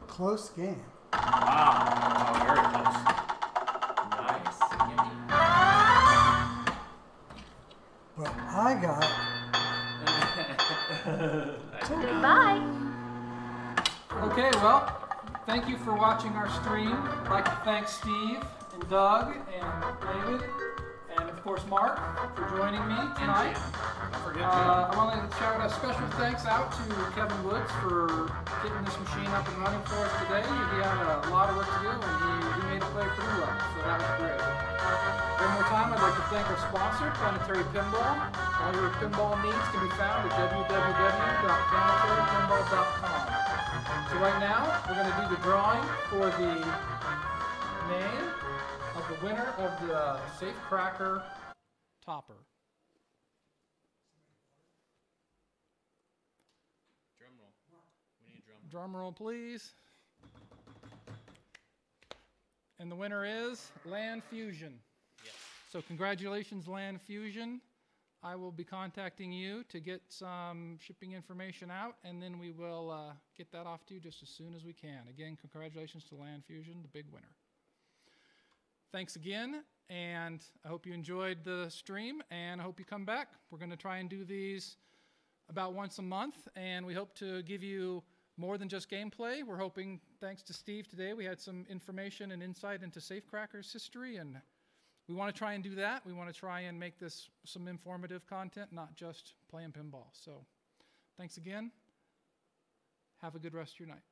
Close game. Wow, very close. Nice. But I got Goodbye. Okay, well, thank you for watching our stream. I'd like to thank Steve and Doug and David and, of course, Mark for joining me tonight. Don't forget I want to shout a special thanks out to Kevin Woods for getting this machine up and running for us today. He had a lot of work to do, and he made it play thank our sponsor, Planetary Pinball. All your pinball needs can be found at www.planetarypinball.com. So right now, we're going to do the drawing for the name of the winner of the Safe Cracker topper. Drum roll. We need a drum. Drum roll, please. And the winner is Land Fusion. Yes. So congratulations, Land Fusion. I will be contacting you to get some shipping information out, and then we will get that off to you just as soon as we can. Again, congratulations to Land Fusion, the big winner. Thanks again, and I hope you enjoyed the stream, and I hope you come back. We're going to try and do these about once a month, and we hope to give you more than just gameplay. We're hoping, thanks to Steve today, we had some information and insight into Safecracker's history, and we want to try and do that. We want to try and make this some informative content, not just playing pinball. So thanks again. Have a good rest of your night.